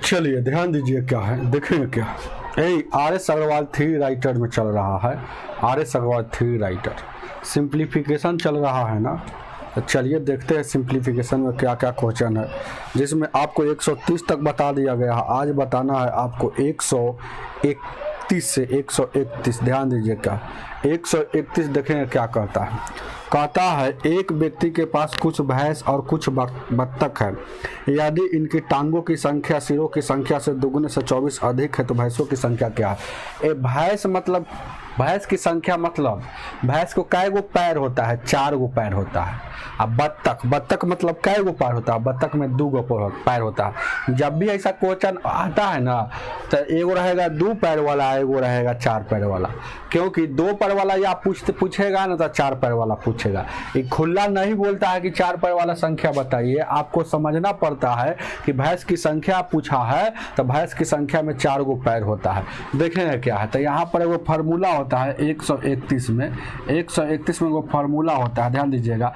चलिए ध्यान दीजिए क्या है, देखेंगे क्या। RS अग्रवाल थ्री राइटर में चल रहा है, RS Aggarwal three writer simplification चल रहा है ना। तो चलिए देखते हैं सिंप्लीफिकेशन में क्या क्या क्वेश्चन है, जिसमें आपको 130 तक बता दिया गया है। आज बताना है आपको 131 से 131। ध्यान दीजिए क्या 131 देखेंगे क्या कहता है। कहता है एक व्यक्ति के पास कुछ भैंस और कुछ बत्तख है। यदि इनकी टांगों की संख्या सिरों की संख्या से दुगुने से 24 अधिक है तो भैंसों की संख्या क्या है। भैंस मतलब भैंस की संख्या मतलब भैंस को कै गो पैर होता है, 4 गो पैर होता है। अब बत्तख मतलब कै गो पैर होता है, बत्तख में 2 गो पैर होता है। जब भी ऐसा क्वेश्चन आता है ना तो एगो रहेगा 2 पैर वाला, एगो रहेगा 4 पैर वाला। क्योंकि 2 पैर वाला या पूछेगा ना तो 4 पैर वाला पूछेगा। ये खुला नहीं बोलता है कि 4 पैर वाला संख्या बताइए, आपको समझना पड़ता है कि भैंस की संख्या पूछा है तो भैंस की संख्या में 4 गो पैर होता है। देखेंगे क्या है, तो यहाँ पर एगो फार्मूला होता है 131 में, 131 में एगो फार्मूला होता है। ध्यान दीजिएगा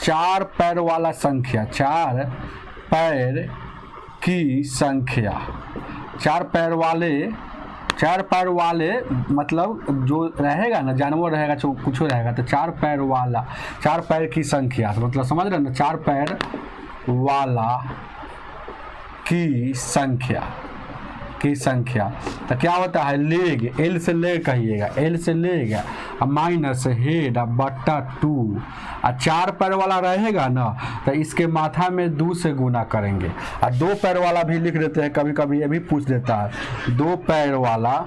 4 पैर वाला संख्या, 4 पैर की संख्या, 4 पैर वाले मतलब जो रहेगा ना, जानवर रहेगा, कुछ रहेगा, तो 4 पैर वाला, 4 पैर की संख्या मतलब समझ रहे ना, 4 पैर वाला की संख्या तो क्या होता है लेग, एल से लेग कहिएगा, एल से लेग माइनस हेड बट्टा 2। और 4 पैर वाला रहेगा ना तो इसके माथा में 2 से गुना करेंगे। और 2 पैर वाला भी लिख देते हैं, कभी कभी ये भी पूछ देता है 2 पैर वाला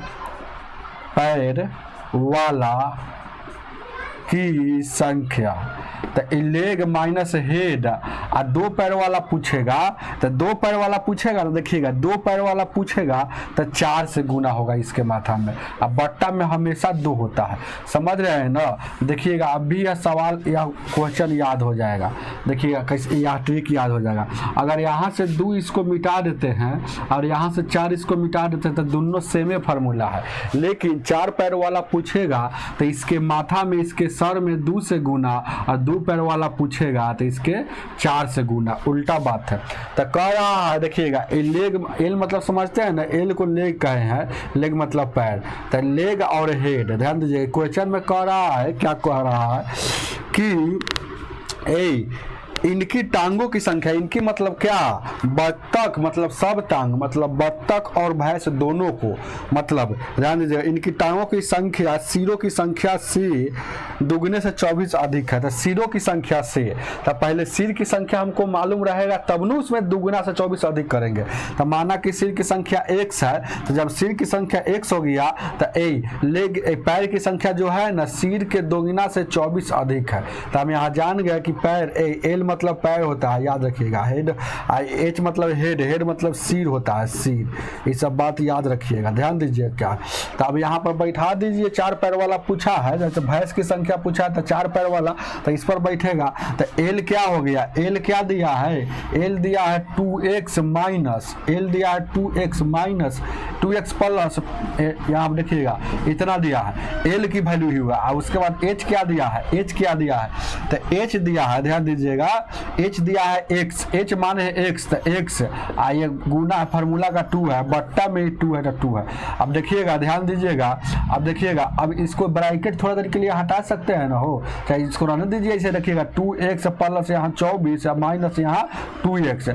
की संख्या। तो लेग माइनस हेड और 2 पैर वाला पूछेगा तो 2 पैर वाला पूछेगा तो देखिएगा 2 पैर वाला पूछेगा तो 4 से गुना होगा इसके माथा में। अब बट्टा में हमेशा 2 होता है, समझ रहे हैं ना। देखिएगा अभी यह सवाल या क्वेश्चन याद हो जाएगा, देखिएगा कैसे यह ट्रिक याद हो जाएगा। अगर यहाँ से 2 इसको मिटा देते हैं और यहाँ से 4 इसको मिटा देते हैं तो दोनों सेमे फार्मूला है। लेकिन 4 पैर वाला पूछेगा तो इसके माथा में, इसके सर में 2 से गुना, और 2 पैर वाला पूछेगा तो इसके 4 से गुना, उल्टा बात है। तो कह रहा है देखिएगा लेग, एल मतलब समझते हैं ना, एल को लेग कहे हैं, लेग मतलब पैर, तो लेग और हेड। ध्यान दीजिए क्वेश्चन में कह रहा है, क्या कह रहा है कि इनकी टांगों की संख्या, इनकी मतलब क्या, बत्तख मतलब सब टांग मतलब बत्तख और भैंस दोनों को, मतलब ध्यान दीजिए इनकी टांगों की संख्या सिरों की संख्या से दुगने से 24 अधिक है। तो सिरों की संख्या से, तो पहले सिर की संख्या हमको मालूम रहेगा तब न उसमें दुगुना से 24 अधिक करेंगे। तो माना कि सिर की संख्या x है, तो जब सिर की संख्या x हो गया तो लेग पैर की संख्या जो है ना सिर के दोगुना से 24 अधिक है। तो हम यहाँ जान गए कि पैर, एल मतलब पैर होता है, याद रखिएगा। हेड, एच मतलब हेड, हेड मतलब सिर होता है, सिर। ये सब बात याद रखिएगा, ध्यान दीजिए क्या। तो अब यहाँ पर बैठा दीजिए, 4 पैर वाला पूछा है, जैसे भैंस की संख्या पूछा है तो 4 पैर वाला, तो इस पर बैठेगा। तो एल क्या हो गया, एल क्या दिया है, एल दिया है 2x माइनस, एल दिया है 2x माइनस 2x प्लस, यहाँ देखिएगा इतना दिया है, एल की वैल्यू ही हुआ। और उसके बाद एच क्या दिया है, एच क्या दिया है, तो एच दिया है, ध्यान दीजिएगा एच दिया है x, एच मान है x, तो x ये गुना फार्मूला का 2 है, बट्टा में 2 है तो 2 है। अब देखिएगा ध्यान दीजिएगा, अब देखिएगा अब इसको ब्रैकेट थोड़ा देर के लिए हटा सकते हैं ना, हो चाहे इसको रहने दीजिए। इसे देखिएगा 2x प्लस यहाँ 24 माइनस यहाँ 2x,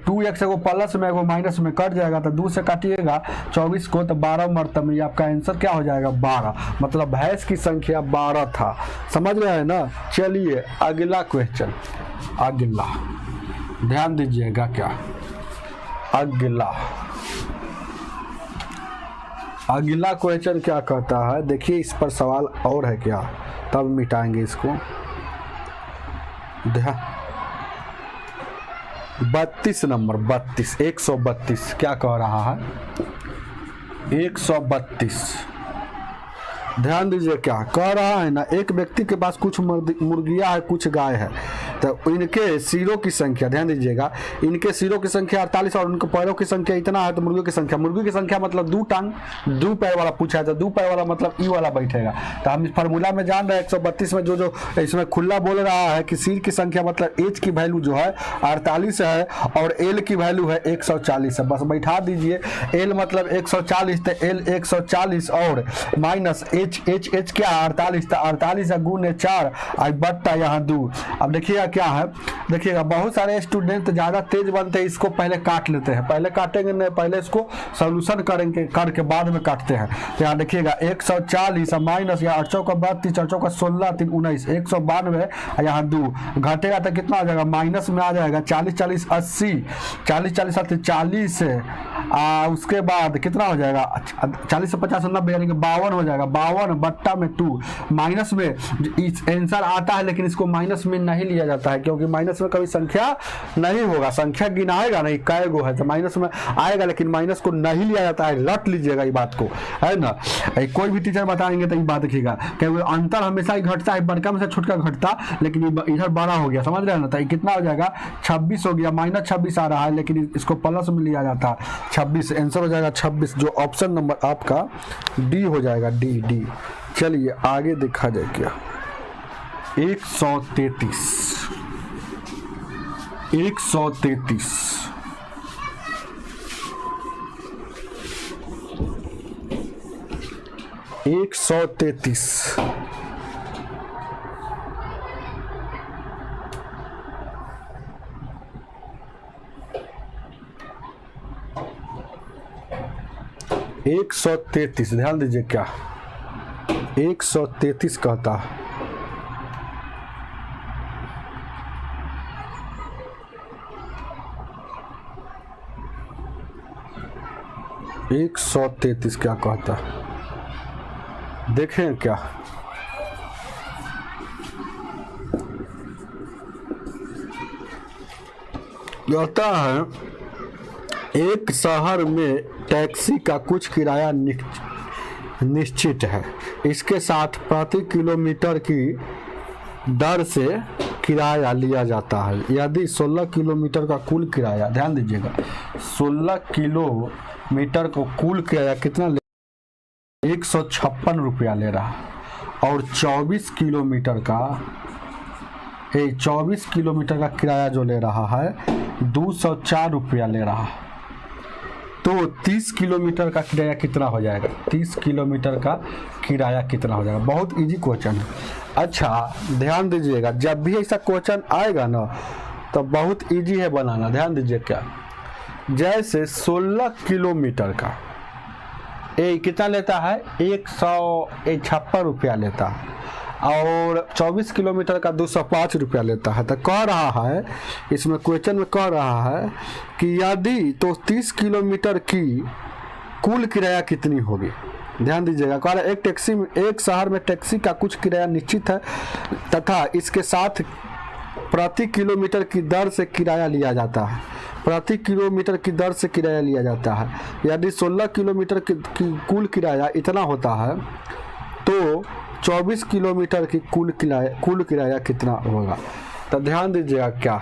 2x एगो प्लस में एगो माइनस में कट जाएगा, तो 2 से काटिएगा 24 को तो 12 मरतबे आपका आंसर क्या हो जाएगा 12, मतलब भैंस की संख्या 12 था। समझ रहे हैं ना। चलिए अगला क्वेश्चन, अगला ध्यान दीजिएगा क्या, अगला क्वेश्चन क्या कहता है, देखिए इस पर सवाल और है क्या, तब मिटाएंगे इसको। 32 नंबर, 132 क्या कह रहा है, 132। ध्यान दीजिए क्या कह रहा है ना, एक व्यक्ति के पास कुछ मुर्गियां है, कुछ गाय है। तो इनके सिरों की संख्या ध्यान दीजिएगा, इनके सिरों की संख्या 48 और उनके पैरों की संख्या इतना है। तो मुर्गियों की संख्या मतलब 2 टांग 2 पैर वाला पूछा है, तो 2 पैर वाला मतलब ई वाला बैठेगा। तो हम इस फार्मूला में जान रहे हैं 132 में जो इसमें खुला बोल रहा है कि सिर की संख्या मतलब एच की वैल्यू जो है 48 है और एल की वैल्यू है 140 है। बस बैठा दीजिए, एल मतलब 140, तो एल 140 और माइनस एच क्या 48, तो 48 गुने 4 और बट्टा यहाँ 2। अब देखिएगा क्या है, देखिएगा बहुत सारे स्टूडेंट ज़्यादा तेज बनते हैं, इसको पहले काट लेते हैं, पहले काटेंगे नहीं, पहले इसको सोल्यूशन करेंगे, करके बाद में काटते हैं। तो यहाँ देखिएगा 140 माइनस या 8 चौका 32, 4 चौका 16, 3 19, 192 यहाँ 2 घटेगा तो कितना हो जाएगा, माइनस में आ जाएगा 40 40 80, 40 40 80 40, उसके बाद कितना हो जाएगा 40 से 50 90 यानी कि 52 हो जाएगा, 52 बट्टा में 2। माइनस में आंसर आता है लेकिन इसको माइनस में नहीं लिया जाता है, क्योंकि माइनस में कभी संख्या नहीं होगा, संख्या गिनाएगा नहीं कै गो है, तो माइनस में आएगा लेकिन माइनस को नहीं लिया जाता है। रट लीजिएगा ये बात को, है ना। कोई भी टीचर बताएंगे तो ये बात देखिएगा, क्योंकि अंतर हमेशा ही घटता है, बड़का में से छोटका घटता, लेकिन इधर बड़ा हो गया, समझ रहे हैं ना। तो ये कितना हो जाएगा 26 हो गया, माइनस 26 आ रहा है लेकिन इसको प्लस में लिया जाता है 26, आंसर हो जाएगा 26, जो ऑप्शन नंबर आपका डी हो जाएगा, डी। चलिए आगे देखा जाए क्या, 133 133 ध्यान दीजिए क्या 133 कहता है। 133 क्या कहता है, देखें क्या, कहता है एक शहर में टैक्सी का कुछ किराया निश्चित है, इसके साथ प्रति किलोमीटर की दर से किराया लिया जाता है। यदि 16 किलोमीटर का कुल किराया, ध्यान दीजिएगा 16 किलोमीटर को कुल किराया कितना 156 रुपया ले रहा, और 24 किलोमीटर का किराया जो ले रहा है 204 रुपया ले रहा, तो 30 किलोमीटर का किराया कितना हो जाएगा, 30 किलोमीटर का किराया कितना हो जाएगा। बहुत इजी क्वेश्चन है। अच्छा ध्यान दीजिएगा, जब भी ऐसा क्वेश्चन आएगा ना तो बहुत इजी है बनाना। ध्यान दीजिए क्या, जैसे 16 किलोमीटर का कितना लेता है 156 रुपया लेता है, और 24 किलोमीटर का 205 रुपया लेता है। तो कह रहा है इसमें क्वेश्चन में कह रहा है कि यदि तो 30 किलोमीटर की कुल किराया कितनी होगी। ध्यान दीजिएगा, कह रहा है एक शहर में टैक्सी का कुछ किराया निश्चित है तथा इसके साथ प्रति किलोमीटर की दर से किराया लिया जाता है, प्रति किलोमीटर की दर से किराया लिया जाता है। यदि 16 किलोमीटर की कुल किराया इतना होता है तो 24 किलोमीटर की कुल किराया कितना होगा। तो ध्यान दीजिएगा क्या,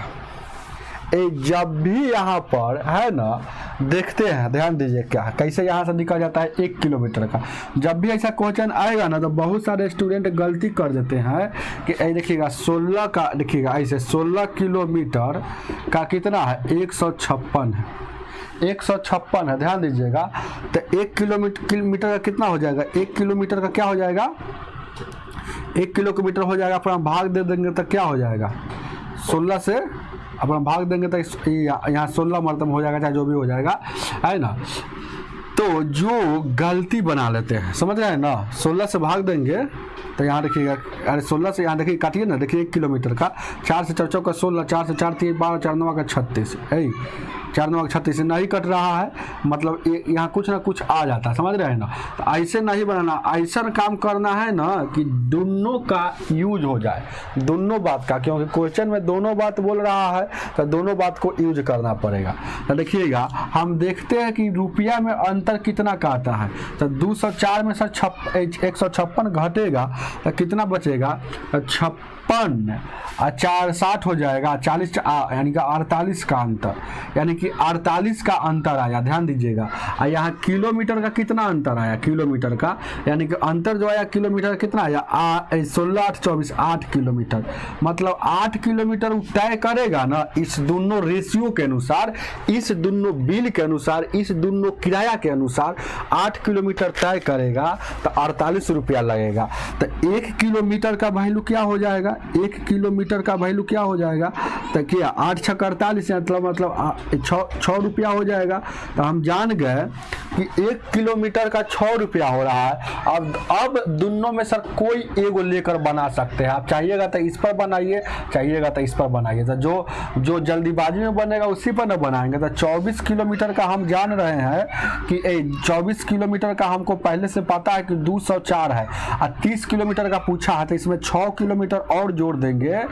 जब भी यहाँ पर है ना देखते हैं, ध्यान दीजिए क्या कैसे यहाँ से निकल जाता है 1 किलोमीटर का। जब भी ऐसा क्वेश्चन आएगा ना तो बहुत सारे स्टूडेंट गलती कर देते हैं कि देखिएगा 16 का, देखिएगा ऐसे 16 किलोमीटर का कितना है 156 है, 156 है। ध्यान दीजिएगा, तो 1 किलोमीटर का कितना हो जाएगा, 1 किलोमीटर का क्या हो जाएगा, 1 किलोमीटर हो जाएगा, अपना भाग दे देंगे तो क्या हो जाएगा 16 से अपना भाग देंगे तो यहाँ 16 मरतब हो जाएगा, चाहे जो भी हो जाएगा, है ना। तो जो गलती बना लेते हैं, समझ रहे हैं ना, 16 से भाग देंगे तो यहाँ देखिएगा, अरे 16 से यहाँ देखिए काटिए ना, देखिए 1 किलोमीटर का 4 से 4 चौका 16, 4 से 4 3 12, 4 9 का 36, 4 9 का 36 नहीं कट रहा है, मतलब यहाँ कुछ ना कुछ आ जाता है, समझ रहे हैं ना। तो ऐसे नहीं बनाना, ऐसा काम करना है ना कि दोनों का यूज हो जाए, दोनों बात का, क्योंकि क्वेश्चन में दोनों बात बोल रहा है तो दोनों बात को यूज करना पड़ेगा। तो देखिएगा हम देखते हैं कि रुपया में अंतर अंतर कितना का आता है, तो 204 में से 156 घटेगा तो कितना बचेगा, 56 और 4 60 हो जाएगा, 40 यानी कि 48 का अंतर, यानी कि 48 का अंतर आया, ध्यान दीजिएगा। और यहाँ किलोमीटर का कितना अंतर आया, किलोमीटर का यानी कि अंतर जो आया किलोमीटर कितना आया, 16 8 24 8 किलोमीटर, मतलब 8 किलोमीटर तय करेगा ना इस दोनों रेशियो के अनुसार, इस दोनों बिल के अनुसार, इस दोनों किराया के अनुसार 8 किलोमीटर तय करेगा तो 48 रुपया लगेगा। तो 1 किलोमीटर का वैल्यू क्या हो जाएगा, 1 किलोमीटर का वैल्यू क्या हो जाएगा, तो क्या 8 6 48 मतलब 6 रुपया हो जाएगा। तो हम जान गए कि 1 किलोमीटर का 6 रुपया हो रहा है। अब दोनों में सर कोई एगो लेकर बना सकते हैं, आप चाहिएगा तो इस पर बनाइए, चाहिएगा तो इस पर बनाइए, तो जो जल्दीबाजी में बनेगा उसी पर न बनाएंगे। तो 24 किलोमीटर का हम जान रहे हैं कि 24 किलोमीटर का हमको पहले से पता है कि 204 है, और 30 किलोमीटर का पूछा है, तो इसमें 6 किलोमीटर और जोड़ देंगे,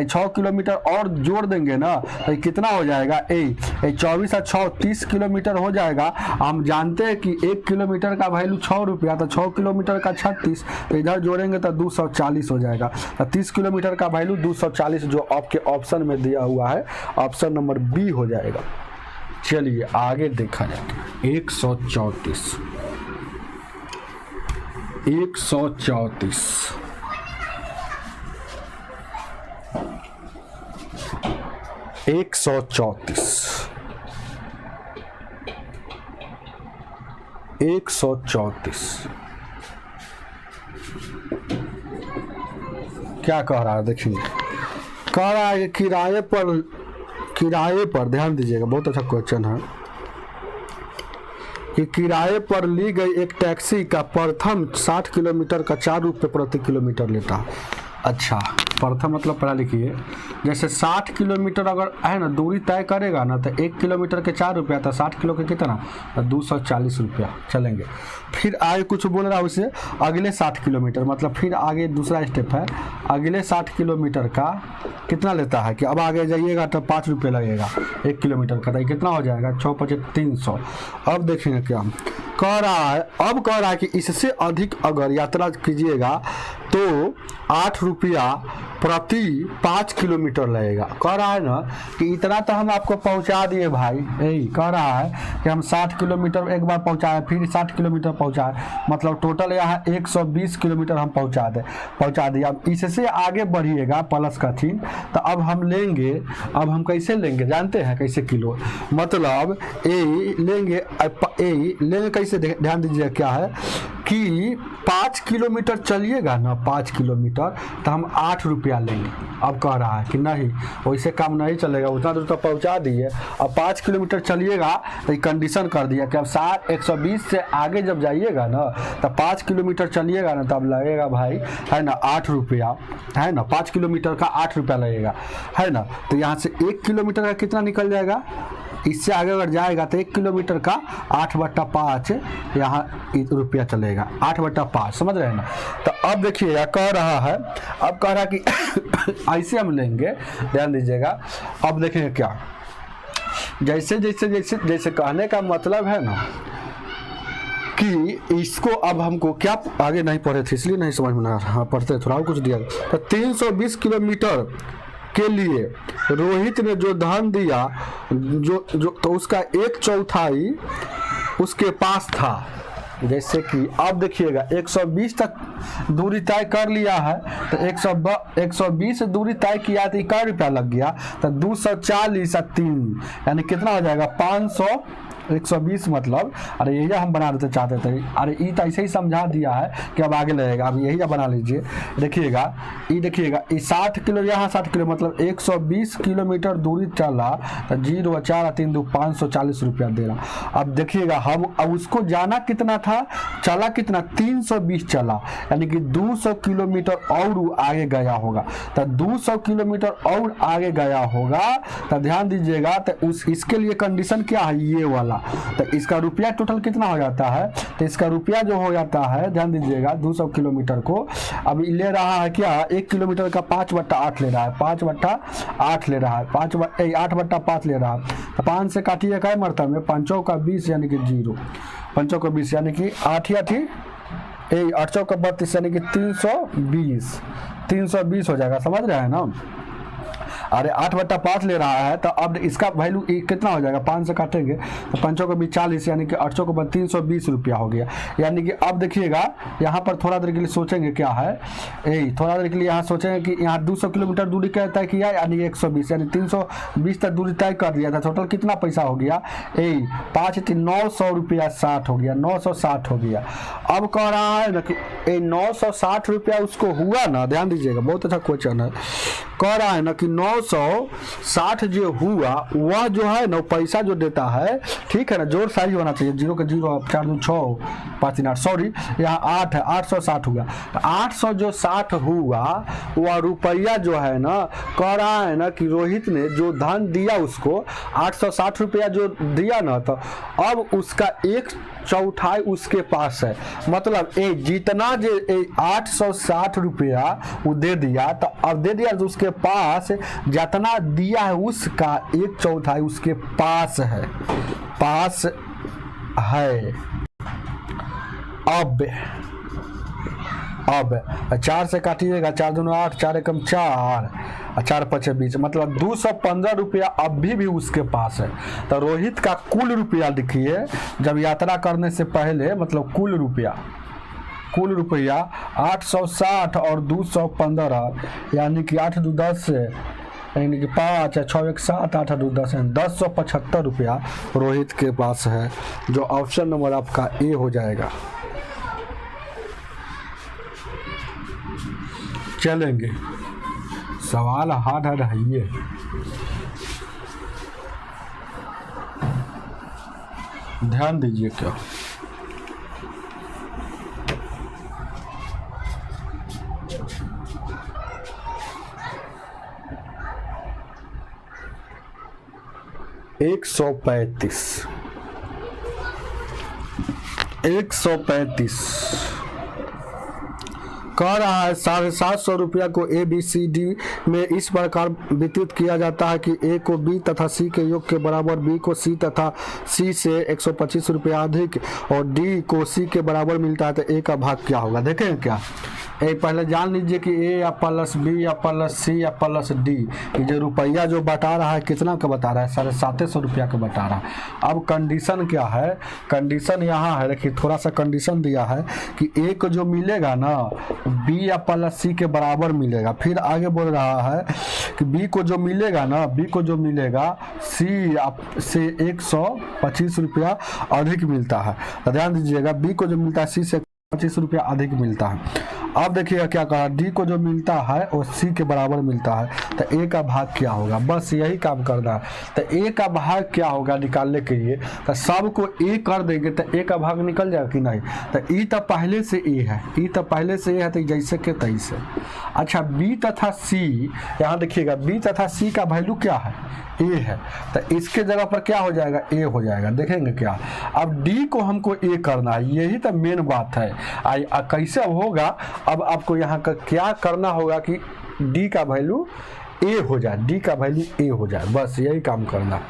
6 किलोमीटर और जोड़ देंगे ना, तो कितना हो जाएगा, 24 और 6 30 किलोमीटर हो जाएगा। हम जानते हैं कि 1 किलोमीटर का वैल्यू 6 रुपया, तो 6 किलोमीटर का 36, तो इधर जोड़ेंगे तो 240 हो जाएगा। तो 30 किलोमीटर का वैल्यू 240 जो आपके ऑप्शन में दिया हुआ है, ऑप्शन नंबर बी हो जाएगा। चलिए आगे देखा जाए, 134 क्या कह रहा है, देखिए कह रहा है किराए पर ध्यान दीजिएगा, बहुत अच्छा क्वेश्चन है कि किराए पर ली गई एक टैक्सी का प्रथम 60 किलोमीटर का 4 रुपये प्रति किलोमीटर लेता है। अच्छा, प्रथम मतलब पढ़ा लिखिए, जैसे 60 किलोमीटर अगर है ना दूरी तय करेगा ना, तो 1 किलोमीटर के 4 रुपया, तो 60 किलो के कितना, 240 रुपया चलेंगे। फिर आगे कुछ बोल रहा है उसे, अगले 60 किलोमीटर मतलब फिर आगे दूसरा स्टेप है, अगले 60 किलोमीटर का कितना लेता है कि अब आगे जाइएगा तो 5 रुपये लगेगा 1 किलोमीटर का, तो कितना हो जाएगा, 6 5 300। अब देखेंगे क्या कह रहा है, अब कह रहा है कि इससे अधिक अगर यात्रा कीजिएगा तो 8 रुपया प्रति 5 किलोमीटर लगेगा। कह रहा है ना कि इतना तो हम आपको पहुंचा दिए भाई, यही कह रहा है कि हम 60 किलोमीटर एक बार पहुंचाए, फिर 60 किलोमीटर पहुंचाए, मतलब टोटल यहाँ 120 किलोमीटर हम पहुंचा दिए। अब इससे आगे बढ़िएगा प्लस का चिन्ह, तो अब हम लेंगे, अब हम कैसे लेंगे जानते हैं, कैसे किलो, मतलब ए लेंगे कैसे, ध्यान दीजिए क्या है कि 5 किलोमीटर चलिएगा ना, 5 किलोमीटर तो हम 8 रुपया लेंगे। अब कह रहा है कि नहीं वैसे काम नहीं चलेगा, उतना दूर तो पहुंचा दिए, अब 5 किलोमीटर चलिएगा तो कंडीशन कर दिया कि अब 120 से आगे जब जाइएगा ना, तो 5 किलोमीटर चलिएगा ना, तब लगेगा भाई है ना 8 रुपया, है ना 5 किलोमीटर का 8 रुपया लगेगा, है ना। तो यहाँ से 1 किलोमीटर का कितना निकल जाएगा, इससे आगे अगर जाएगा तो 1 किलोमीटर का 8/5 यहाँ रुपया चलेगा, 8/5, समझ रहे हैं ना। तो अब देखिएगा कह रहा है, अब कह रहा है कि ऐसे हम लेंगे, ध्यान दीजिएगा। अब देखेंगे क्या, जैसे कहने का मतलब है ना कि इसको अब हमको क्या आगे नहीं पढ़े थे इसलिए नहीं समझ में आ रहा, पढ़ते थोड़ा कुछ दिया। तो 320 किलोमीटर के लिए रोहित ने जो धन दिया जो तो उसका 1/4 उसके पास था। जैसे कि अब देखिएगा 120 तक दूरी तय कर लिया है, तो 120 दूरी तय किया तो क्या रुपया लग गया, तो 240 और 3 यानी कितना हो जाएगा 500। 120 मतलब, अरे यही हम बना देते चाहते थे, अरे ये तो ऐसे ही समझा दिया है कि अब आगे लगेगा, अब यही बना लीजिए। देखिएगा ये 60 किलो यहाँ 60 किलो मतलब 120 किलोमीटर दूरी चला, तो 0 और 4 और 3 2 540 रुपया दे रहा। अब देखिएगा हम अब उसको जाना कितना था, चला कितना 320 चला, यानी कि 200 किलोमीटर और आगे गया होगा। तो 200 किलोमीटर और आगे गया होगा, तो ध्यान दीजिएगा। तो इसके लिए कंडीशन क्या है, ये वाला, तो इसका रुपया टोटल कितना हो जाता है, तो इसका रुपया जो हो जाता है, ध्यान दीजिएगा 200 किलोमीटर को अब ले रहा है क्या, 1 किलोमीटर का 5/8 ले रहा है, 5/8 ले रहा है, 8/5 ले रहा है। 5 से काटिए क्या मरता में, 5 का 20 यानी कि 0, 5 चौका 20 यानी कि 8 ही 8 ही 8 चौका 32 यानी कि 320 हो जाएगा। समझ रहे हैं ना। अरे 8/5 ले रहा है तो अब इसका वैल्यू कितना हो जाएगा, 5 से काटेंगे तो 5 चौका 20 40 यानी कि 8 चौका 320 रुपया हो गया। यानी कि अब देखिएगा यहाँ पर थोड़ा देर के लिए सोचेंगे क्या है, थोड़ा देर के लिए यहाँ सोचेंगे कि यहाँ 200 किलोमीटर दूरी का तय किया यानी 120 यानी 320 तक दूरी तय कर दिया था। टोटल कितना पैसा हो गया, 5 900 रुपया 60 हो गया, 960 हो गया। अब कह रहा है ना कि 960 रुपया उसको हुआ ना, ध्यान दीजिएगा बहुत अच्छा क्वेश्चन है। कह रहा है ना कि 960 जो हुआ वह जो है ना पैसा जो देता है, ठीक है ना, जोड़ साइज होना चाहिए, 0 का 0 4 2 6 5 3 8 सॉरी यहाँ 8 है, 860 हुआ। तो 800 जो 60 हुआ वह रुपया जो है ना, कह रहा है ना कि रोहित ने जो धन दिया उसको 860 रुपया जो दिया ना, तो अब उसका 1/4 उसके पास है। मतलब जितना जो 860 रुपया वो दे दिया, तो अब दे दिया तो उसके पास जितना दिया है उसका 1/4 उसके पास है, अब 4 से काटिएगा, 4 दूनी 8 4 एकम 4 4 5 20 मतलब 215 रुपया अभी भी उसके पास है। तो रोहित का कुल रुपया लिखिए जब यात्रा करने से पहले, मतलब कुल रुपया 860 और 215 यानी कि 8 2 10 यानी कि 5 6 1 7 8 2 10 1075 रुपया रोहित के पास है, जो ऑप्शन नंबर आपका ए हो जाएगा। चलेंगे, सवाल हार्ड है ये। ध्यान दीजिए क्या, एक सौ 135 कह रहा है 750 रुपया को ABCD में इस प्रकार वितरित किया जाता है कि A को B तथा C के योग के बराबर, B को C तथा C से 125 रुपया अधिक और D को C के बराबर मिलता है। तो A का भाग क्या होगा, देखें क्या। पहले जान लीजिए कि A या प्लस B या प्लस C या प्लस D, ये जो रुपया जो बता रहा है कितना का बता रहा है, 750 रुपया का बता रहा है। अब कंडीशन क्या है, कंडीशन यहाँ है, देखिए थोड़ा सा कंडीशन दिया है कि A को जो मिलेगा ना B या प्लस C के बराबर मिलेगा। फिर आगे बोल रहा है कि B को जो मिलेगा ना, B को जो मिलेगा C से 125 रुपया अधिक मिलता है। तो ध्यान दीजिएगा, B को जो मिलता है C से 25 रुपया अधिक मिलता है। अब देखिएगा क्या कहा, डी को जो मिलता है वो सी के बराबर मिलता है। तो ए का भाग क्या होगा, बस यही काम करना है। तो ए का भाग क्या होगा निकालने के लिए, तो सबको ए कर देंगे तो ए का भाग निकल जाएगा कि नहीं। तो ई तो पहले से ए है, ई तो पहले से ए है, तो जैसे के तैसे। अच्छा बी तथा सी, यहाँ देखिएगा बी तथा सी का वैल्यू क्या है, ए है, तो इसके जगह पर क्या हो जाएगा, ए हो जाएगा। देखेंगे क्या, अब डी को हमको ए करना है, यही तो मेन बात है। कैसे होगा, अब आपको यहाँ का क्या करना होगा कि डी का वैल्यू ए हो जाए, डी का वैल्यू ए हो जाए, बस यही काम करना।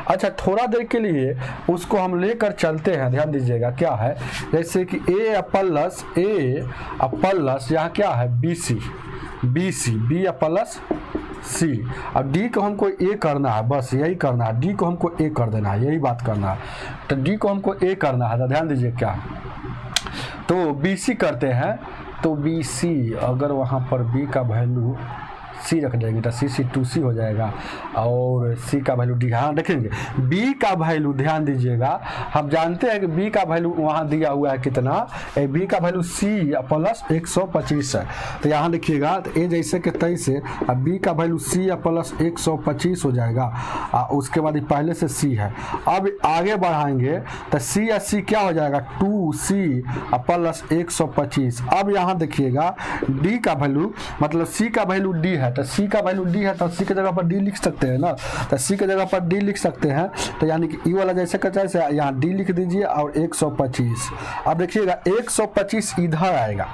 अच्छा थोड़ा देर के लिए उसको हम लेकर चलते हैं, ध्यान दीजिएगा क्या है, जैसे कि ए प्लस यहाँ क्या है बी सी, बी प्लस सी। अब डी को हमको ए करना है, बस यही करना है, डी को हमको ए कर देना है, यही बात करना है। तो डी को हमको ए करना है, तो ध्यान दीजिए क्या, तो बी सी करते हैं। तो बी सी अगर वहाँ पर बी का वैल्यू सी रख देंगे तो सी 2C हो जाएगा और सी का वैल्यू डी। हाँ देखेंगे बी का वैल्यू, ध्यान दीजिएगा हम जानते हैं कि बी का वैल्यू वहाँ दिया हुआ है कितना, बी का वैल्यू सी प्लस 125 है। तो यहाँ देखिएगा तो ए जैसे कि तैसे, अब बी का वैल्यू सी प्लस 125 हो जाएगा, उसके बाद पहले से सी है। अब आगे बढ़ाएंगे तो सी या सी क्या हो जाएगा 2C प्लस 125। अब यहाँ देखिएगा डी का वैल्यू, मतलब सी का वैल्यू डी है, तो सी का वैल्यू डी है, तो सी के जगह पर डी लिख सकते हैं ना, तो सी के जगह पर डी लिख सकते हैं। तो यानी कि ई वाला जैसे का जैसे यहाँ डी लिख दीजिए और 125। अब देखिएगा 125 इधर आएगा,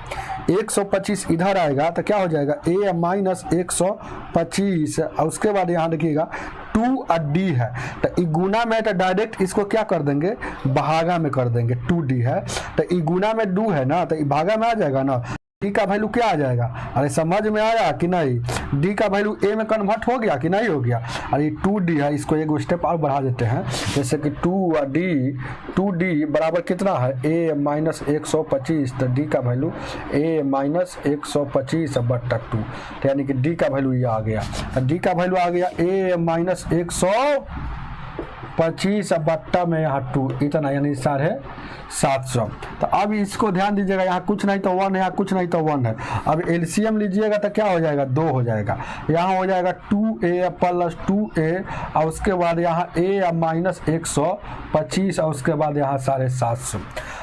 125 इधर आएगा तो क्या हो जाएगा ए माइनस 125 और उसके बाद यहाँ देखिएगा 2 और डी है तो ई गुना में तो डायरेक्ट इसको क्या कर देंगे, भागा में कर देंगे। 2d है तो ई गुना में 2 है ना, तो ई भागा में आ जाएगा ना, डी का वैल्यू क्या आ जाएगा। अरे समझ में आया कि नहीं, डी का वैल्यू ए में कन्वर्ट हो गया कि नहीं हो गया। अरे 2d है, इसको एक स्टेप और बढ़ा देते हैं, जैसे कि 2d बराबर कितना है, a माइनस 125, तो डी का वैल्यू a माइनस 125 बट्टा 2, तो यानी कि डी का वैल्यू ये आ गया। डी का वैल्यू आ गया a माइनस 125 बट्टा में यहाँ 2, इतना यानी 750। तो अब इसको ध्यान दीजिएगा, यहाँ कुछ नहीं तो 1 है, यहाँ कुछ नहीं तो 1 है। अब एलसीएम लीजिएगा तो क्या हो जाएगा, 2 हो जाएगा। यहाँ हो जाएगा 2a प्लस 2a और उसके बाद यहाँ a माइनस 125 और उसके बाद यहाँ 750।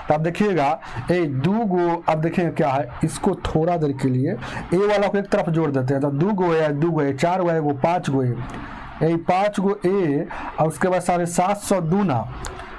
तो अब देखिएगा ए 2 गो, अब देखिए क्या है, इसको थोड़ा देर के लिए ए वाला को एक तरफ जोड़ देते हैं। तो 2 गो है, 2 गो है, 4 गो है, वो 5 गो है, 5 गो ए और उसके बाद 750 दूना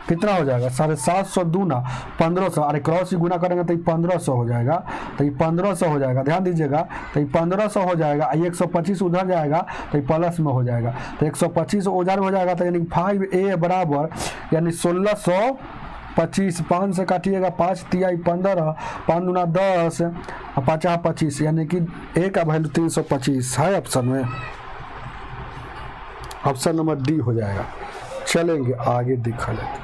कितना हो जाएगा, 750 दूना 1500। अरे क्रॉस ही गुना करेंगे तो ये 1500 हो जाएगा, तो ये 1500 हो जाएगा, ध्यान दीजिएगा। तो ये 1500 हो जाएगा, 125 उधर जाएगा तो ये प्लस में हो जाएगा, तो 125 उधर हो जाएगा, तो यानी 5a बराबर यानी 1625। 5 से काटिएगा, 5 तिहाई 15, 5 दूना 10 और 5 25, यानी कि a का वैल्यू 325 है ऑप्शन में। ऑप्शन नंबर डी हो जाएगा। चलेंगे आगे दिखा लेते।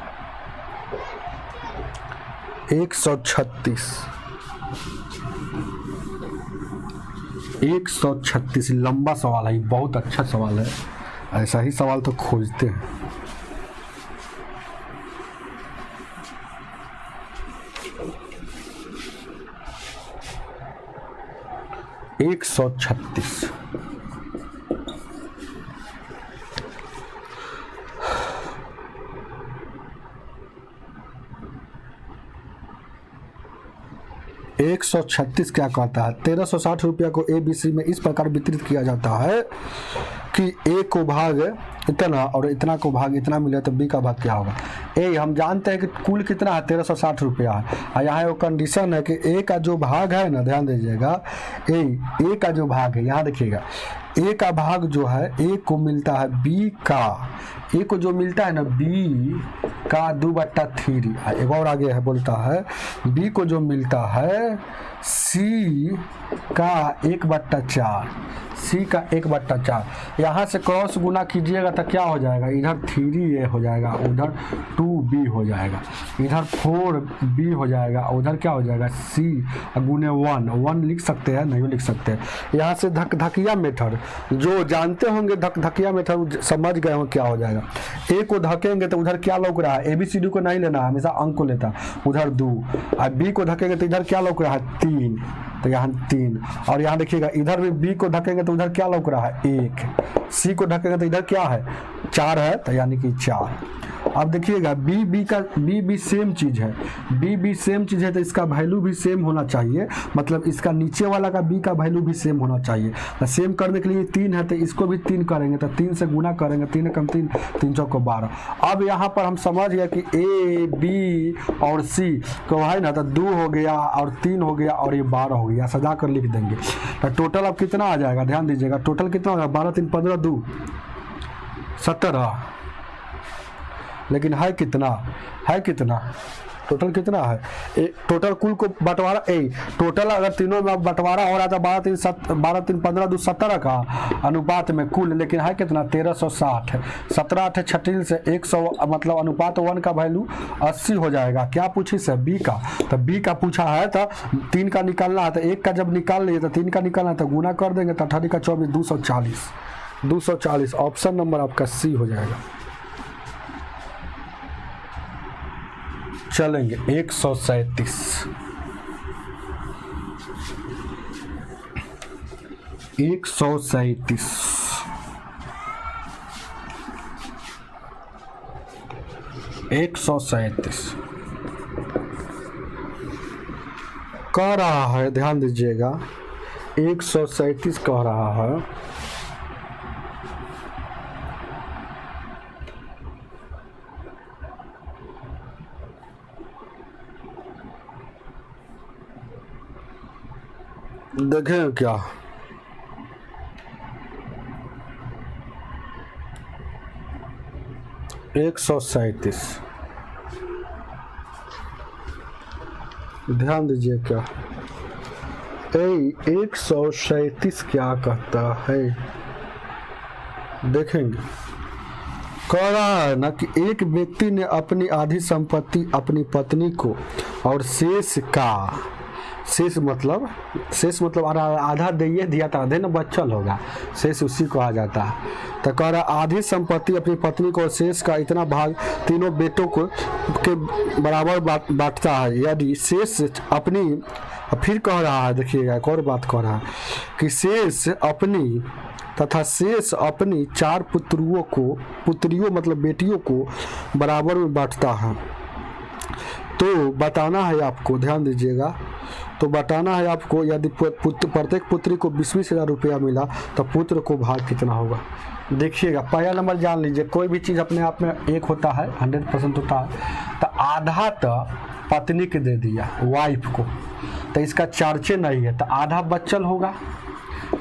136 लंबा सवाल है, बहुत अच्छा सवाल है, ऐसा ही सवाल तो खोजते हैं। एक 136 136 क्या कहता है, 1360 रुपया को ABC में इस प्रकार वितरित किया जाता है कि A को भाग इतना और इतना को भाग इतना मिले तो B का भाग क्या होगा। ए हम जानते हैं कि कुल कितना है, 1360 रुपया है, और यहाँ वो कंडीशन है कि A का जो भाग है ना, ध्यान दीजिएगा, A का जो भाग है, यहाँ देखिएगा A का भाग जो है A को मिलता है B का, A को जो मिलता है ना B का 2/3, एक और आगे है बोलता है B को जो मिलता है C का 1/4, C का 1/4। यहाँ से क्रॉस गुना कीजिएगा तो क्या हो जाएगा, इधर 3a हो जाएगा, उधर 2b हो जाएगा, इधर 4b हो जाएगा, उधर क्या हो जाएगा C गुने 1 लिख सकते हैं, नहीं लिख सकते। यहाँ से धकधकिया मेथड जो जानते होंगे, धकधकिया मेथड समझ गए हो क्या हो जाएगा। A को धकेंगे तो उधर क्या लौक रहा है, ABCD को नहीं लेना, हमेशा अंक को लेता, उधर 2, और B को धकेंगे तो इधर क्या लौक रहा है 3, तो यहाँ 3, और यहाँ देखिएगा इधर भी B को धकेंगे तो उधर क्या लौक रहा है 1, C को धकेंगे तो इधर क्या है 4 है, तो यानी कि 4। अब देखिएगा B सेम चीज है, B सेम चीज है, तो इसका वैल्यू भी सेम होना चाहिए, मतलब इसका नीचे वाला का B का वैल्यू भी सेम होना चाहिए। तो सेम करने के लिए 3 है तो इसको भी 3 करेंगे, तो 3 से गुना करेंगे, 3 कम 3, 3 चौको 12। अब यहाँ पर हम समझ गए कि A B और C को है ना, तो 2 हो गया और 3 हो गया और ये 12 हो गया, सजा कर लिख देंगे। तो टोटल अब कितना आ जाएगा, ध्यान दीजिएगा, टोटल कितना होगा, 12 3 15 2 17, लेकिन है कितना टोटल कितना है, टोटल कुल को बंटवारा टोटल अगर तीनों में बंटवारा हो रहा था 12 3 15 2 17 का अनुपात में कुल, लेकिन है कितना 1360, 17 8 36 से 100, मतलब अनुपात 1 का वैल्यू 80 हो जाएगा। क्या पूछी से B का, तो B का पूछा है, तो 3 का निकालना है, तो 1 का जब निकाल लिए तो 3 का निकालना है, तो गुना कर देंगे, तो 18 का 24 240। ऑप्शन नंबर आपका C हो जाएगा। चलेंगे 137 कह रहा है, ध्यान दीजिएगा, 137 कह रहा है देखें क्या, 137। ध्यान दीजिए क्या 137 क्या कहता है, देखेंगे। कह रहा है ना कि एक व्यक्ति ने अपनी आधी संपत्ति अपनी पत्नी को और शेष मतलब आधा दे दिया था, आधे न बचल होगा, शेष उसी को आ जाता है। तो कह रहा आधी संपत्ति अपनी पत्नी को और शेष का इतना भाग तीनों बेटों को के बराबर बांटता है। यदि शेष अपनी, फिर कह रहा है, देखिएगा एक और बात कह रहा है कि शेष अपनी तथा शेष अपनी 4 पुत्रियों मतलब बेटियों को बराबर में बांटता है। तो बताना है आपको, ध्यान दीजिएगा, तो बताना है आपको यदि प्रत्येक पुत्री को 20-20 हज़ार रुपया मिला तो पुत्र को भाग कितना होगा। देखिएगा पहला नंबर जान लीजिए, कोई भी चीज़ अपने आप में एक होता है, 100% होता है, तो आधा तो पत्नी के दे दिया वाइफ को, तो इसका चर्चे नहीं है, तो आधा बच्चल होगा।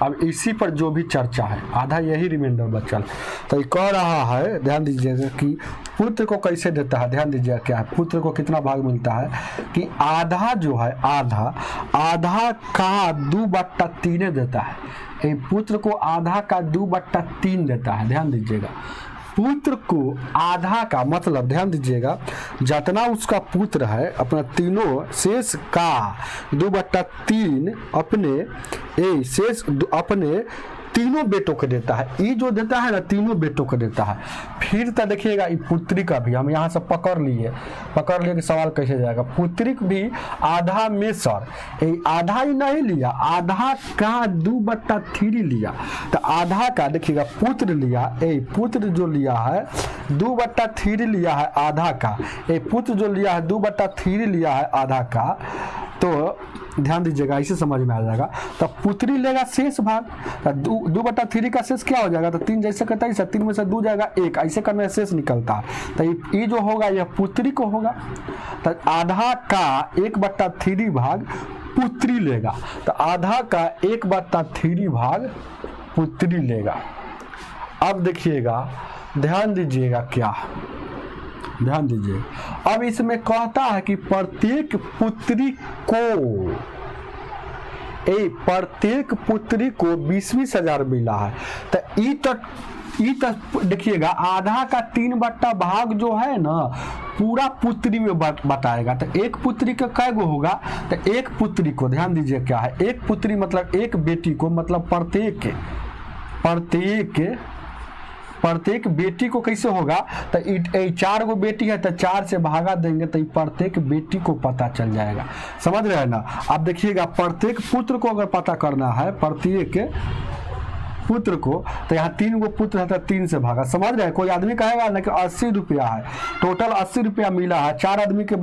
अब इसी पर जो भी चर्चा है, आधा यही रिमाइंडर बचल। तो ये कह रहा है, ध्यान दीजिएगा कि पुत्र को कैसे देता है, ध्यान दीजिएगा क्या है, पुत्र को कितना भाग मिलता है कि आधा जो है आधा का 2/3 देता है। ये पुत्र को आधा का 2/3 देता है। ध्यान दीजिएगा, पुत्र को आधा का मतलब, ध्यान दीजिएगा, जितना उसका पुत्र है अपना तीनों शेष का 2/3 अपने तीनों बेटों को देता है। ये जो देता है ना तीनों बेटों को देता है। फिर तो देखिएगा ये पुत्री का भी हम यहाँ से पकड़ लिए कि सवाल कैसे जाएगा। पुत्री भी आधा में सर आधा ही नहीं लिया, आधा का 2/3 लिया। तो आधा का देखिएगा पुत्र लिया, पुत्र जो लिया है 2/3 लिया है आधा का, पुत्र जो लिया है 2/3 लिया है आधा का। तो ध्यान दीजिएगा, इसे समझ में आ जाएगा। तो पुत्री लेगा शेष भाग, 2/3 का शेष क्या हो जाएगा, तो 3 जैसे करता है 3 में से 2 जाएगा 1, ऐसे करने से शेष निकलता है। तो ये जो होगा यह पुत्री को होगा। तो आधा का 1/3 भाग पुत्री लेगा, तो आधा का 1/3 भाग पुत्री लेगा। अब देखिएगा, ध्यान दीजिएगा क्या, ध्यान दीजिए, अब इसमें कहता है कि प्रत्येक पुत्री को 20-20 हज़ार मिला है। तो देखिएगा आधा का 3 भाग जो है ना पूरा पुत्री में बताएगा। तो एक पुत्री का कै गो होगा, तो एक पुत्री को, ध्यान दीजिए क्या है, एक पुत्री मतलब एक बेटी को, मतलब प्रत्येक बेटी को कैसे होगा, तो 4 गो बेटी है तो 4 से भागा देंगे तो प्रत्येक बेटी को पता चल जाएगा। समझ रहे हैं ना। अब देखिएगा प्रत्येक पुत्र को अगर पता करना है, प्रत्येक पुत्र को, तो यहाँ 3 गो पुत्र है तो 3 से भागा। समझ रहे हैं। कोई आदमी कहेगा ना कि 80 रुपया है, टोटल 80 रुपया मिला है, 4 आदमी के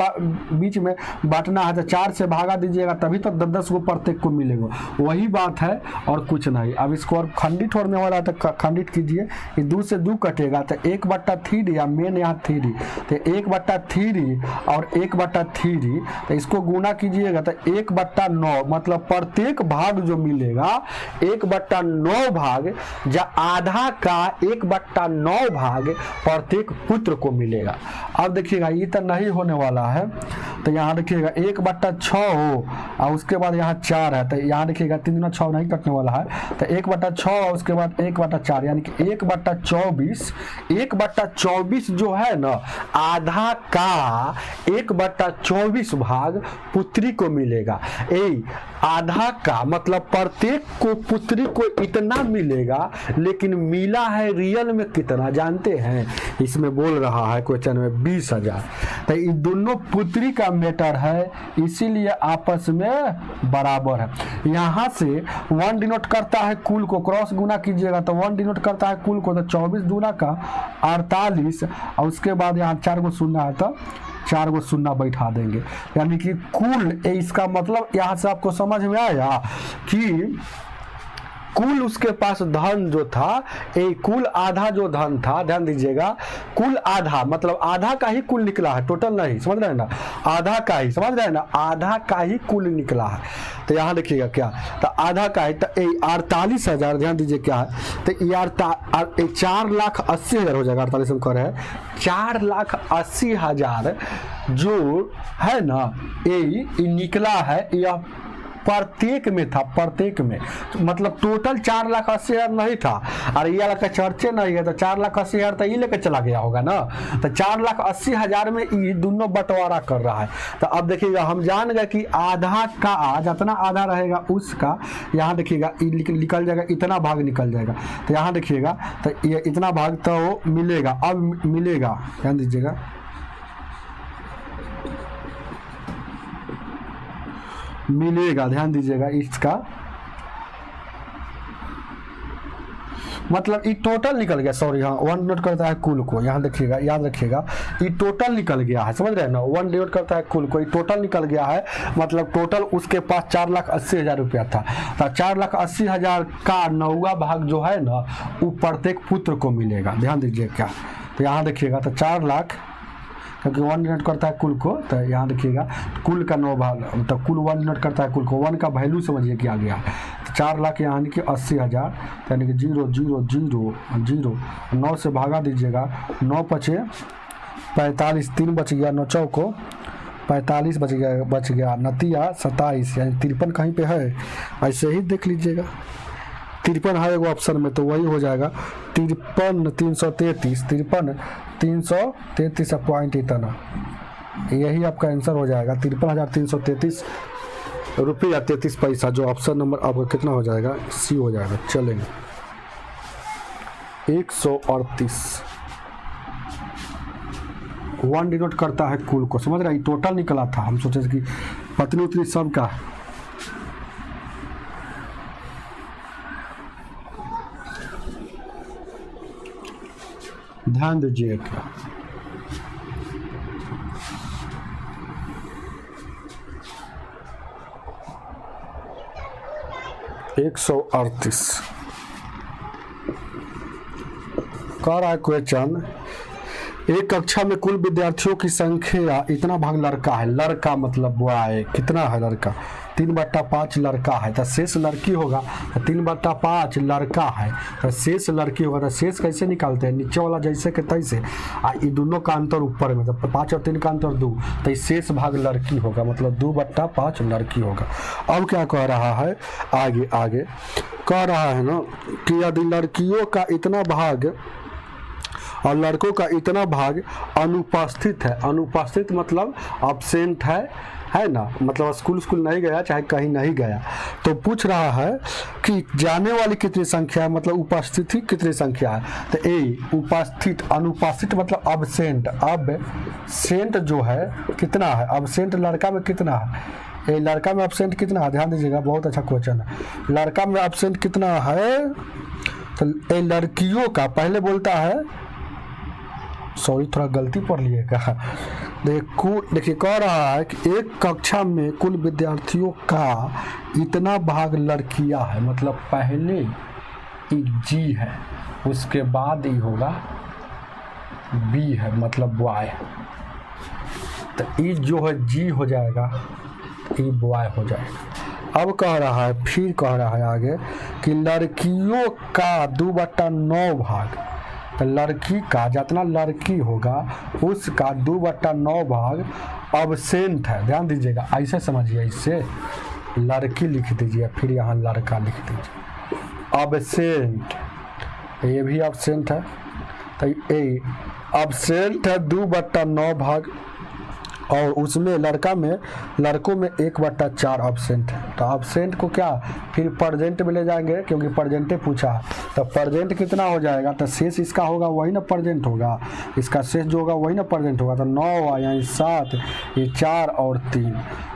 बीच में बांटना है, तो 4 से भागा दीजिएगा तभी तो 10-10 गो प्रत्येक को मिलेगा। वही बात है और कुछ नहीं। अब इसको और खंडित होने वाला है तो खंडित कीजिए, 2 से 2 कटेगा तो 1/3 या मेन यहाँ 3, तो 1/3 और 1/3, तो इसको गुना कीजिएगा तो 1/9, मतलब प्रत्येक भाग जो मिलेगा 1/9 भाग, या आधा का 1/9 भाग प्रत्येक पुत्र को मिलेगा। अब देखिएगा ये तो नहीं होने वाला है, तो यहाँ देखिएगा 1/6 हो और उसके बाद यहाँ 4 है, तो यहाँ देखिएगा 3 गुना 6 नहीं कटने वाला है, तो 1/6 और उसके बाद 1/4, यानी कि 1/24 जो है ना, आधा का 1/24 भाग पुत्री को मिलेगा। आधा का मतलब प्रत्येक को पुत्री को इतना मिलेगा, लेकिन मिला है रियल में कितना जानते हैं, इसमें बोल रहा है क्वेश्चन में 20 हज़ार। तो ये दोनों पुत्री का मैटर है, इसीलिए आपस में बराबर है। यहाँ से 1 डिनोट करता है कुल को, क्रॉस गुना कीजिएगा तो 1 डिनोट करता है कुल को, तो 24 दूना का 48, और उसके बाद यहाँ 4 गो शून्य है तो 4 गो शून्य बैठा देंगे, यानी कि कुल। इसका मतलब यहाँ से आपको समझ में आया कि कुल उसके पास धन जो था, कुल आधा जो धन था, ध्यान दीजिएगा, कुल आधा मतलब आधा का ही कुल निकला है, टोटल नहीं, समझ रहे हैं ना, आधा का ही, समझ रहे हैं ना, आधा का ही कुल निकला है। तो यहाँ देखिएगा क्या, तो आधा का है, तो 48,000, ध्यान दीजिए क्या है, तो 4,80,000 हो जाएगा, 48 हम कर रहे हैं, 4,80,000 जो है ना ये निकला है, यह प्रत्येक में था, प्रत्येक में, मतलब टोटल 4,80,000 नहीं था, और ये वाला चर्चे नहीं है, तो 4,80,000 तो ये लेकर चला गया होगा ना, तो 4,80,000 में ये दोनों बंटवारा कर रहा है। तो अब देखिएगा हम जान गए कि आधा का जितना आधा रहेगा उसका, यहाँ देखिएगा निकल जाएगा, इतना भाग निकल जाएगा, तो यहाँ देखिएगा तो ये इतना भाग तो मिलेगा, अब मिलेगा, ध्यान दीजिएगा, मिलेगा, ध्यान दीजिएगा, इसका मतलब ये टोटल निकल गया, सॉरी हाँ, 1 डिनोट करता है कुल को, यहाँ देखिएगा, याद रखिएगा, ये टोटल निकल गया है, समझ रहे हैं ना, 1 डिनोट करता है कुल को, ये टोटल निकल गया है, मतलब टोटल उसके पास 4,80,000 रुपया था, तो 4,80,000 का 9वां भाग जो है ना वो प्रत्येक पुत्र को मिलेगा, ध्यान दीजिए क्या, तो यहाँ देखिएगा, तो 4 लाख, क्योंकि 1 डिनोट करता है कुल को, तो यहाँ देखिएगा कुल का 9 भाग, तो कुल 1 डिनोट करता है कुल को, 1 का वैल्यू समझिए क्या गया, तो 4 लाख यानी कि 80,000, यानी कि 0 0 0 0, 9 से भागा दीजिएगा, 9 पचे 45, 3 बच गया, 9 चौको 45 बच गया, नतिया 27, यानी 53 कहीं पे है, ऐसे ही देख लीजिएगा, 53 है एगो ऑप्शन में, तो वही हो जाएगा 53 333, 53 333 पॉइंट इतना, यही आपका आंसर हो जाएगा, 53,333 रुपया 33 पैसा, जो ऑप्शन नंबर आपका कितना हो जाएगा, सी हो जाएगा। चलेंगे 138, 1 डिनोट करता है कुल को, समझ रहे हैं, टोटल निकला था, हम सोचे कि पत्नी उतनी सब का, ध्यान दीजिए क्या, एक 138 कह रहा है क्वेश्चन, एक कक्षा में कुल विद्यार्थियों की संख्या इतना भाग लड़का है, लड़का मतलब बॉय, कितना है लड़का, 3/5 लड़का है, तो शेष लड़की होगा, तो 3/5 लड़का है, तो शेष लड़की होगा, तो शेष कैसे निकालते हैं, नीचे वाला जैसे के तैसे, ये दोनों का अंतर ऊपर में, तो 5 और 3 का अंतर 2, तो शेष भाग लड़की होगा, मतलब 2/5 लड़की होगा। अब क्या कह रहा है, आगे आगे कह रहा है ना कि यदि लड़कियों का इतना भाग और लड़कों का इतना भाग अनुपस्थित है, अनुपस्थित मतलब अब्सेंट है ना, मतलब स्कूल नहीं गया, चाहे कहीं नहीं गया, तो पूछ रहा है कि जाने वाली कितनी संख्या है, मतलब उपस्थिति कितनी संख्या है, तो ए उपस्थित, अनुपस्थित मतलब अब्सेंट, अब्सेंट जो है कितना है, अब्सेंट लड़का में कितना है, ये लड़का में अब्सेंट कितना है, ध्यान दीजिएगा, बहुत अच्छा क्वेश्चन है, लड़का में अब्सेंट कितना है, तो ये लड़कियों का पहले बोलता है, सॉरी थोड़ा गलती पढ़ लिएगा, देखिए कह रहा है कि एक कक्षा में कुल विद्यार्थियों का इतना भाग लड़कियां है, मतलब पहले एक जी है, उसके बाद ही होगा बी है, मतलब बॉय, तो ई जो है जी हो जाएगा, ई बॉय हो जाएगा। अब कह रहा है, फिर कह रहा है आगे कि लड़कियों का 2/9 भाग, तो लड़की का जितना लड़की होगा उसका 2/9 भाग अब्सेंट है, ध्यान दीजिएगा, ऐसे समझिए, इससे लड़की लिख दीजिए, फिर यहाँ लड़का लिख दीजिए, अब्सेंट, ये भी अब्सेंट है, तो ये अब्सेंट है 2/9 भाग, और उसमें लड़कों में 1/4 अब्सेंट है, तो अब्सेंट को क्या फिर प्रेजेंट में ले जाएंगे, क्योंकि प्रेजेंटे पूछा, तो प्रेजेंट कितना हो जाएगा, तो शेष इसका होगा वही ना प्रेजेंट होगा, इसका शेष जो होगा वही ना प्रेजेंट होगा, तो 9 यानी 7, ये 4 और 3,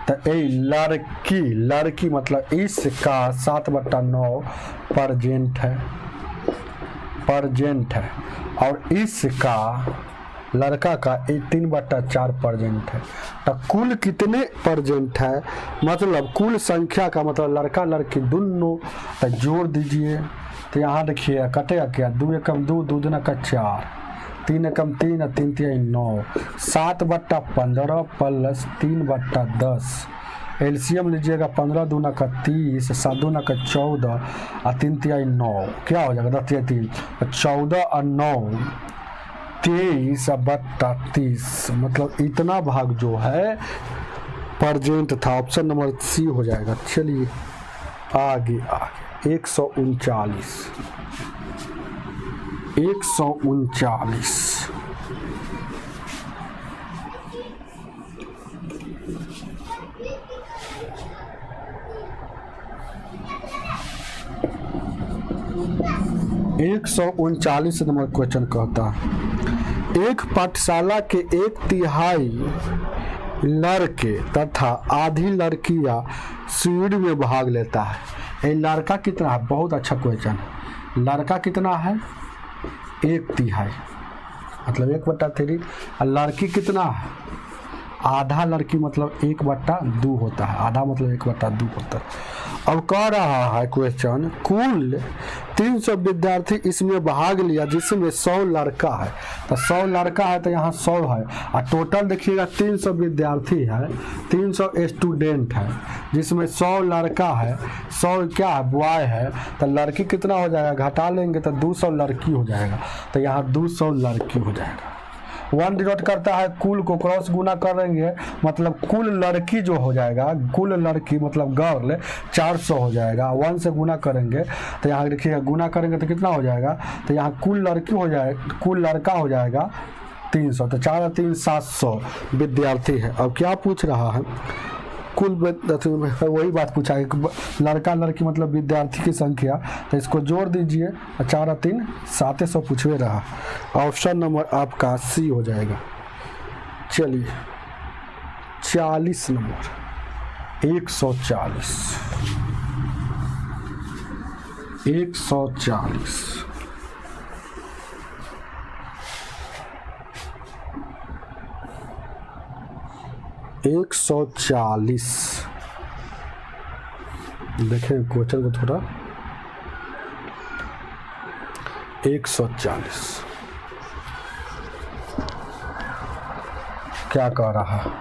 तो ये लड़की मतलब इसका 7/9 प्रेजेंट है, और इसका लड़का का 3/4 परसेंट है। तो कुल कितने परसेंट है, मतलब कुल संख्या का मतलब लड़का लड़की दोनों, तो जोड़ दीजिए। तो यहाँ देखिए कटेगा क्या, 2 एकम 2, 2 दूना का 4, 3 एकम 3 और 3 तिहाई 9, 7/15 प्लस 3/10। एलसीएम लीजिएगा, 15 दूना का 30, 7 दूना का 14 और 3 तिहाई 9, क्या हो जाएगा 10 तिहाई 3, 14 और 9 23/30, मतलब इतना भाग जो है परसेंट था। ऑप्शन नंबर सी हो जाएगा। चलिए आगे 139 139 नंबर क्वेश्चन कहता है, एक पाठशाला के 1/3 लड़के तथा आधी लड़कियां शिविर में भाग लेता है। ये लड़का कितना है, बहुत अच्छा क्वेश्चन है। लड़का कितना है 1/3, मतलब 1/3, और लड़की कितना है आधा, लड़की मतलब 1/2 होता है, आधा मतलब 1/2 होता है। अब कह रहा है क्वेश्चन, कुल 300 विद्यार्थी इसमें भाग लिया जिसमें 100 लड़का है। तो 100 लड़का है तो यहाँ 100 है, और टोटल देखिएगा 300 विद्यार्थी है, 300 स्टूडेंट है, जिसमें 100 लड़का है, 100 क्या है बॉय है। तो लड़की कितना हो जाएगा, घटा लेंगे तो 200 लड़की हो जाएगा। तो यहाँ 200 लड़की हो जाएगा। 1 डिनोट करता है कुल को, क्रॉस गुना करेंगे मतलब कुल लड़की जो हो जाएगा, कुल लड़की मतलब गर्ल 400 हो जाएगा। 1 से गुना करेंगे तो यहाँ देखिएगा गुना करेंगे तो कितना हो जाएगा, तो यहाँ कुल लड़की हो जाएगा, कुल लड़का हो जाएगा 300। तो 4 और 3 700 विद्यार्थी है। अब क्या पूछ रहा है, कुल वही बात पूछा है, लड़का लड़की मतलब विद्यार्थी की संख्या। तो इसको जोड़ दीजिए, 4 और 3 700 पूछवे रहा। ऑप्शन नंबर आपका सी हो जाएगा। चलिए 40 नंबर 140 140 देखें क्वेश्चन को थोड़ा। 140 क्या कह रहा है,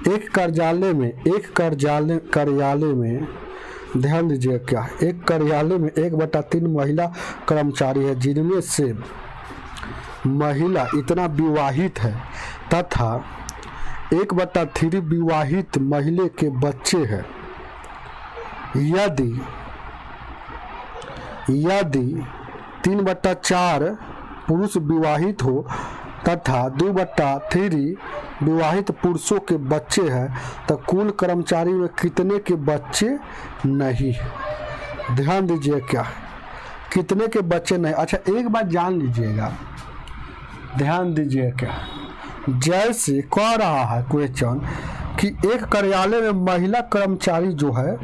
एक कार्यालय में ध्यान दीजिए क्या, एक कार्यालय में 1/3 महिला कर्मचारी है, जिनमें से महिला इतना विवाहित है तथा 1/3 विवाहित महिला के बच्चे हैं। यदि 3/4 पुरुष विवाहित हो तथा 2/3 विवाहित पुरुषों के बच्चे हैं, तो कुल कर्मचारी में कितने के बच्चे नहीं। ध्यान दीजिए क्या, कितने के बच्चे नहीं। अच्छा एक बात जान लीजिएगा, ध्यान दीजिए क्या, जैसे कह रहा है क्वेश्चन कि एक कार्यालय में महिला कर्मचारी जो है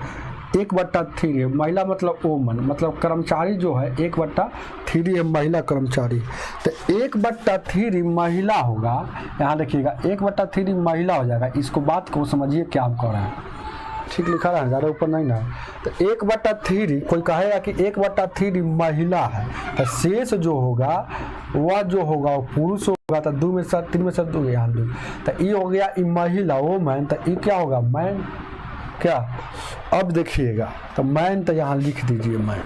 1/3 है, महिला मतलब वोमन मतलब कर्मचारी जो है 1/3 है महिला कर्मचारी। तो 1/3 महिला होगा, यहाँ देखिएगा 1/3 महिला हो जाएगा। इसको बात को समझिए क्या हम कह रहे हैं, ठीक लिखा रहा है, ज़्यादा ऊपर नहीं ना। तो 1/3 कोई कहेगा कि 1/3 महिला है, तो शेष जो होगा वह जो होगा वो पुरुष होगा। तो 2 में से 3 में से 2 यहाँ 2, तो ये हो गया ये महिला वो मैन, तो ये क्या होगा मैन क्या। अब देखिएगा तो मैन तो यहाँ लिख दीजिए मैन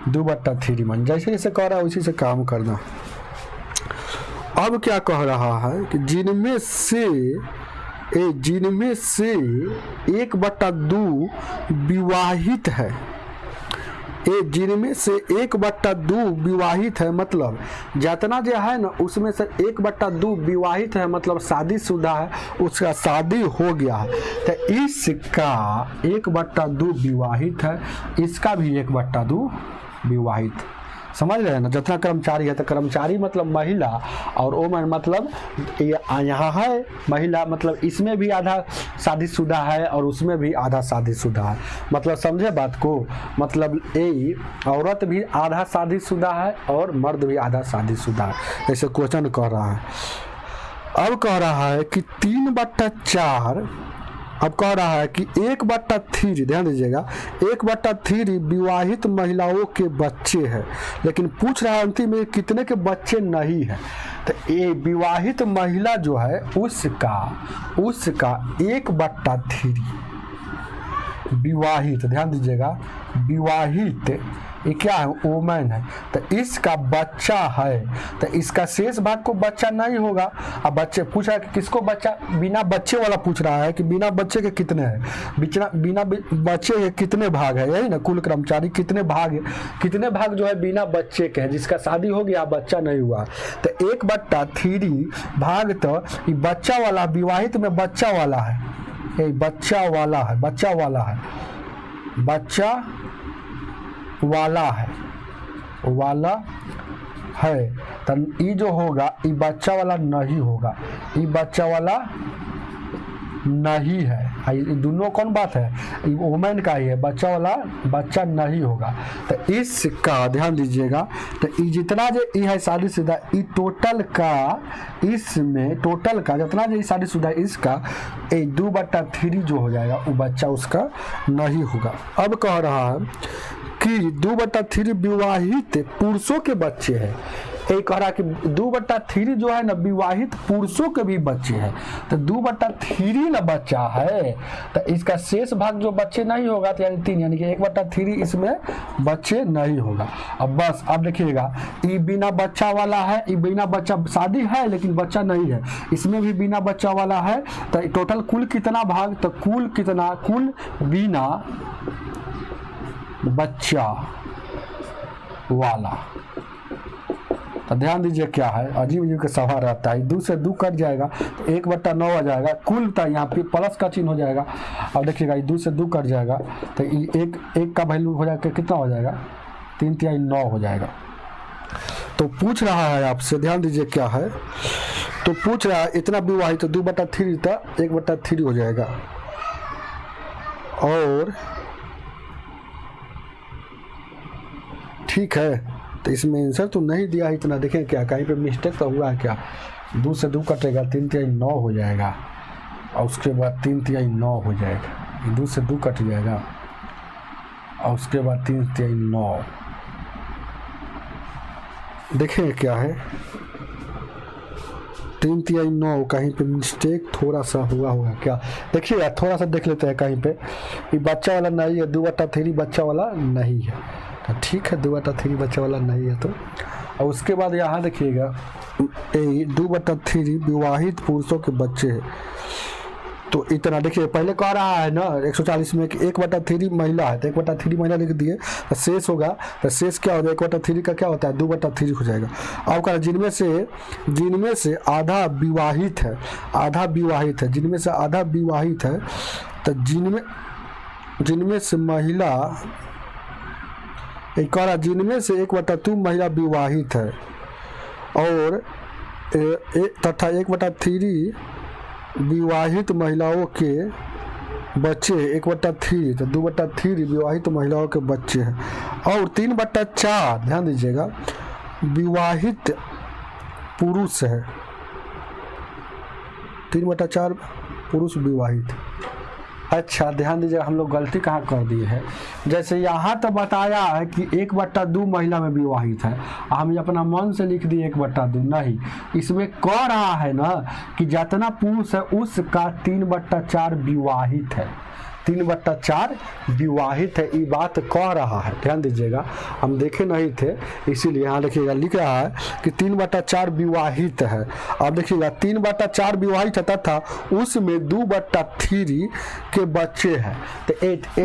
2/3 मैन, जैसे जैसे कह रहा है उसी से काम करना। अब क्या कह रहा है कि जिनमें से 1/2 विवाहित है, जिनमें से 1/2 विवाहित है, मतलब जितना जो है ना उसमें से 1/2 विवाहित है, मतलब शादीशुदा है, उसका शादी हो गया है। तो इसका 1/2 विवाहित है, इसका भी 1/2 विवाहित। समझ रहे हैं ना। जितना कर्मचारी है तो कर्मचारी मतलब महिला और वोमेन मतलब यहाँ है महिला, मतलब इसमें भी आधा शादीशुदा है और उसमें भी आधा शादीशुदा है। मतलब समझे बात को, मतलब ये औरत भी आधा शादीशुदा है और मर्द भी आधा शादीशुदा है। ऐसे क्वेश्चन कह रहा है। अब कह रहा है कि 3/4, अब कह रहा है कि 1/3, ध्यान दीजिएगा, 1/3 विवाहित महिलाओं के बच्चे हैं, लेकिन पूछ रहा है अंतिम में कितने के बच्चे नहीं है। तो ये विवाहित महिला जो है उसका 1/3 विवाहित, ध्यान दीजिएगा, विवाहित ये क्या है, वोमेन है, तो इसका बच्चा है, तो इसका शेष भाग को बच्चा नहीं होगा। अब बच्चे पूछ रहा है कि किसको बच्चा, बिना बच्चे वाला पूछ रहा है कि बिना बच्चे के कितने हैं, बिना बच्चे के कितने भाग है, यही ना, कुल कर्मचारी कितने भाग है, कितने भाग जो है बिना बच्चे के हैं, जिसका शादी हो गया बच्चा नहीं हुआ। तो 1/3 भाग तो ये बच्चा वाला, विवाहित में बच्चा वाला है, ये बच्चा वाला है, बच्चा वाला है, बच्चा वाला है, वाला है, तो ये जो होगा ये बच्चा वाला नहीं होगा, ये बच्चा वाला नहीं है। ये दोनों कौन बात है, वोमेन का ही है, बच्चा वाला बच्चा नहीं होगा। तो इसका ध्यान दीजिएगा, तो ये जितना जो ये है शादीशुदा, ये टोटल का, इसमें टोटल का जितना जो शादीशुदा इसका 2/3 जो हो जाएगा वो बच्चा उसका नहीं होगा। अब कह रहा है कि 2/3 विवाहित पुरुषों के बच्चे हैं। एक कह रहा कि 2/3 जो है ना विवाहित पुरुषों के भी बच्चे हैं, तो 2/3 ना बच्चा है, तो इसका शेष भाग जो बच्चे नहीं होगा, तो यानी 3, यानी कि 1/3 इसमें बच्चे नहीं होगा। अब बस अब देखिएगा, ये बिना बच्चा वाला है, ये बिना बच्चा, शादी है लेकिन बच्चा नहीं है, इसमें भी बिना बच्चा वाला है, तो टोटल कुल कितना भाग, तो कुल कितना, कुल बिना बच्चा वाला। तो ध्यान दीजिए क्या है, अजीब अजीब का सवाल रहता है, 2 से 2 कट जाएगा तो 1/9 आ जाएगा, कुल था यहाँ पे प्लस का चिन्ह हो जाएगा। अब देखिएगा 2 से 2 कट जाएगा तो एक का वैल्यू हो जाएगा, कितना हो जाएगा, 3×9 हो जाएगा। तो पूछ रहा है आपसे, ध्यान दीजिए क्या है, तो पूछ रहा है इतना विवाहित, तो 2/3 था 1/3 हो जाएगा, और ठीक है। तो इसमें आंसर तो नहीं दिया है इतना, देखें क्या कहीं पे मिस्टेक तो हुआ है क्या, 2 से 2 कटेगा 3×9 हो जाएगा, और उसके बाद 3×9 हो जाएगा, 2 से 2 कट जाएगा और उसके बाद 3×9, देखें क्या है, 3×9 कहीं पे मिस्टेक थोड़ा सा हुआ होगा क्या, देखिएगा थोड़ा सा देख लेते हैं कहीं पे, ये बच्चा वाला नहीं है, 2/3 बच्चा वाला नहीं है, तो ठीक है 2/3 बच्चा वाला नहीं है। तो और उसके बाद यहाँ देखिएगा 2/3 विवाहित पुरुषों के बच्चे हैं, तो इतना देखिए, पहले कह रहा है ना 140 में कि 1/3 महिला है, तो 1/3 महिला लिख दिए, तो शेष होगा, तो शेष क्या होगा, 1/3 का क्या होता है, 2/3 हो जाएगा। अब कह जिनमें से आधा विवाहित है, आधा विवाहित है, जिनमें से आधा विवाहित है, तो जिनमें से महिला, एक कह रहा जिनमें से 1/2 महिला विवाहित है, और तथा 1/3 विवाहित महिलाओं के बच्चे, 1/3, तो 2/3 विवाहित महिलाओं के बच्चे हैं, और 3/4 ध्यान दीजिएगा विवाहित पुरुष है, 3/4 पुरुष विवाहित। अच्छा ध्यान दीजिए, हम लोग गलती कहाँ कर दिए हैं, जैसे यहाँ तो बताया है कि 1/2 महिला में विवाहित है, हम अपना मन से लिख दिए 1/2, नहीं, इसमें कह रहा है ना कि जितना पुरुष है उसका 3/4 विवाहित है, 3/4 विवाहित है, ये बात कह रहा है। ध्यान दीजिएगा, हम देखे नहीं थे इसीलिए यहाँ देखिएगा लिख रहा है कि 3/4 विवाहित है। अब देखिएगा 3/4 विवाहित है तथा उसमें 2/3 के बच्चे हैं, तो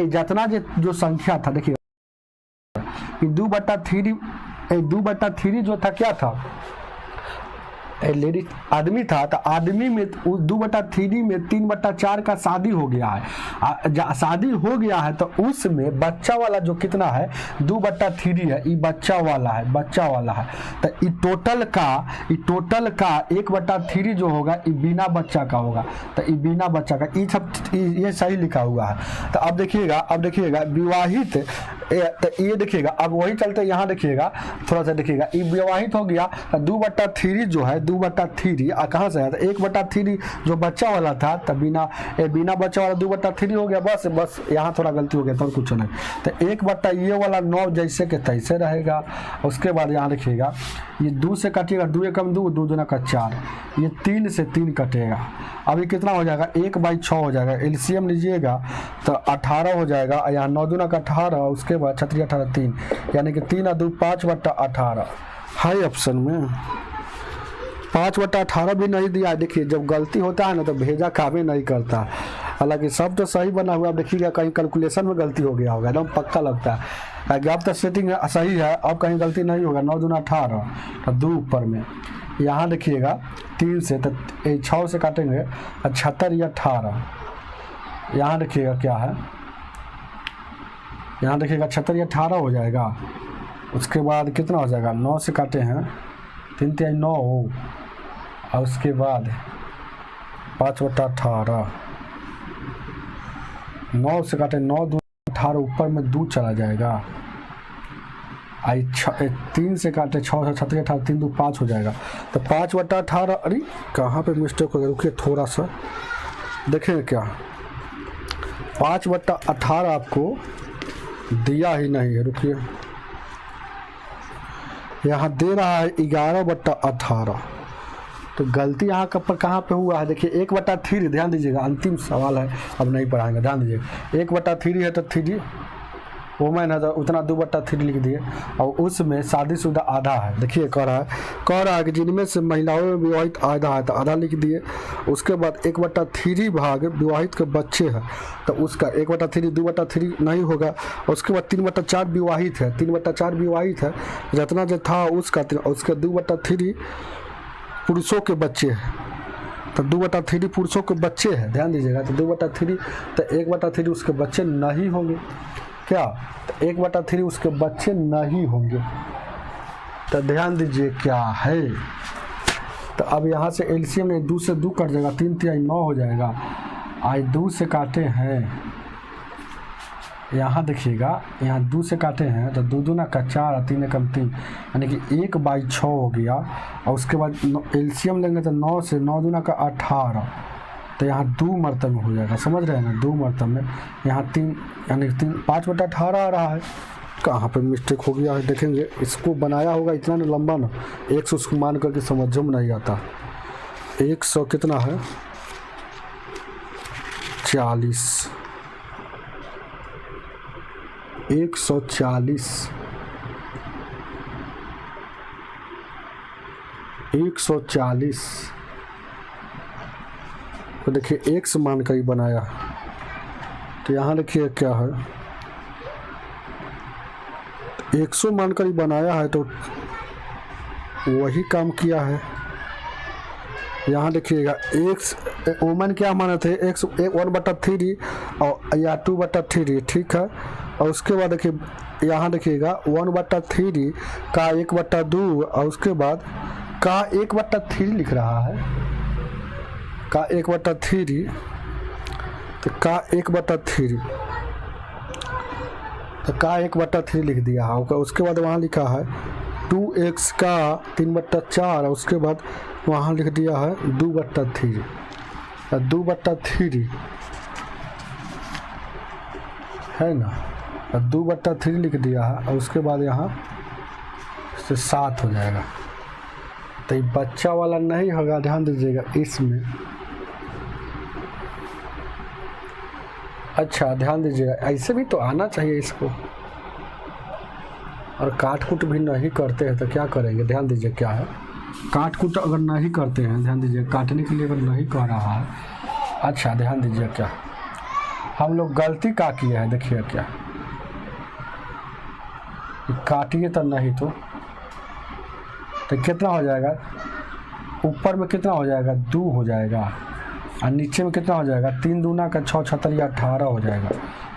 जितना जो संख्या था, देखिए 2/3 जो था क्या था, लेडीज आदमी था, तो आदमी में 2/3 में 3/4 का शादी हो गया है। शादी हो गया है तो उसमें बच्चा वाला जो कितना है 2/3 है, ये बच्चा वाला है, बच्चा वाला है। तो ये टोटल का 1/3 जो होगा ये बिना बच्चा का होगा। तो ये बिना बच्चा का ये सही लिखा हुआ है। तो अब देखिएगा विवाहित, तो ये देखिएगा अब वही चलते यहाँ देखिएगा थोड़ा सा देखिएगा, ये विवाहित हो गया 2/3 जो है 2/3 कहाँ से आया था 1/3 जो बच्चा वाला था, तब बिना बच्चा वाला 2/3 हो गया। बस यहाँ थोड़ा गलती हो गया तो कुछ नहीं। तो 1 ये वाला 9 जैसे के तैसे रहेगा। उसके बाद यहाँ देखिएगा ये 2 से कटेगा, 2 एकम 2, 2 दूना का 4, ये 3 से 3 कटेगा। अभी कितना हो जाएगा 1/6 हो जाएगा। एलसीएम लीजिएगा तो 18 हो जाएगा, यहाँ 9 दूना का 18, उसके बाद 36 18 3, यानी कि 3 और 2 5/18 है ऑप्शन में। 5/18 भी नहीं दिया। देखिए जब गलती होता है ना तो भेजा कामे नहीं करता। हालांकि सब तो सही बना हुआ, अब देखिएगा कहीं कैलकुलेशन में गलती हो गया होगा, एकदम पक्का लगता है। अब तो सेटिंग सही है, अब कहीं गलती नहीं होगा। 9 दूना 18 तो 2 ऊपर में, यहाँ देखिएगा 3 से तो 6 से काटेंगे 76 या 18, यहाँ देखिएगा क्या है, यहाँ देखिएगा 76 या 18 हो जाएगा। उसके बाद कितना हो जाएगा 9 से काटे हैं 3 3 9 हो, और उसके बाद 5/18, 9 से काटे 9 2 18, ऊपर में 2 चला जाएगा। 3 से काटे 6 से 36 18, 3 2 5 हो जाएगा। तो 5/18, अरे कहाँ पे मिस्टेक हो गया, रुकिए थोड़ा सा देखें क्या, 5/18 आपको दिया ही नहीं है, रुकिए यहाँ दे रहा है 11/18। तो गलती यहाँ पर कहाँ पे हुआ है, देखिए 1/3, ध्यान दीजिएगा अंतिम सवाल है, अब नहीं पढ़ाएंगे, ध्यान दीजिएगा 1/3 है तो 3 वोमेन है तो उतना 2/3 लिख दिए, और उसमें शादीशुदा आधा है। देखिए कह रहा है कि जिनमें से महिलाओं में विवाहित आधा है तो आधा लिख दिए। उसके बाद 1/3 भाग विवाहित के बच्चे हैं, तो उसका 1/3 2/3 नहीं होगा। उसके बाद 3/4 विवाहित है, 3/4 विवाहित है, जितना जो था उसका, उसके 2/3 पुरुषों के बच्चे हैं, तो 2/3 पुरुषों के बच्चे हैं, ध्यान दीजिएगा। तो 2/3 तो 1/3 उसके बच्चे नहीं होंगे क्या, तो 1/3 उसके बच्चे नहीं होंगे। तो ध्यान दीजिए क्या है। तो अब यहाँ से एलसीएम में 2 से 2 कट जाएगा, 3 3 9 हो जाएगा। आज 2 से काटे हैं, यहाँ देखिएगा यहाँ 2 से काटे हैं तो 2 दूना का 4, 3 एकम 3, यानी कि 1/6 हो गया। और उसके बाद एलसीएम लेंगे तो 9 से 9 दूना का 18, तो यहाँ 2 मरतब में हो जाएगा, समझ रहे हैं ना, 2 मरतब में। यहाँ 3 यानी 5/18 आ रहा है। कहाँ पे मिस्टेक हो गया है देखेंगे, इसको बनाया होगा इतना ना लंबा ना, 100 उसको मान करके समझ में नहीं आता। 100 कितना है 40, 140, 140, तो देखिए 1 मान कर ही बनाया। तो यहाँ देखिए क्या है 100 मानकर ही बनाया है, तो वही काम किया है। यहाँ देखिएगा एक ओमन क्या माने थे 1/3 और या 2/3, ठीक है। और उसके बाद देखिए यहाँ देखिएगा 1/3 का 1/2, और उसके बाद का 1/3 लिख रहा है, का 1/3, तो का 1/3, तो का 1/3 लिख दिया है। उसके बाद वहाँ लिखा है 2x का 3/4, और उसके बाद वहाँ लिख दिया है 2/3, 2/3 है ना, 2/3 लिख दिया है। और उसके बाद यहाँ से 7 हो जाएगा। तो ये बच्चा वाला नहीं होगा, ध्यान दीजिएगा इसमें। अच्छा ध्यान दीजिएगा, ऐसे भी तो आना चाहिए इसको। और काट कूट भी नहीं करते हैं तो क्या करेंगे, ध्यान दीजिए क्या है। काट कूट अगर नहीं करते हैं, ध्यान दीजिए काटने के लिए अगर नहीं कह रहा है, अच्छा ध्यान दीजिए क्या हम लोग गलती का किया है, देखिए क्या काटिए तो नहीं तो कितना हो जाएगा ऊपर में कितना हो जाएगा 2 हो जाएगा, और नीचे में कितना हो जाएगा 3 दूना का 6 छतरी 18 हो जाएगा।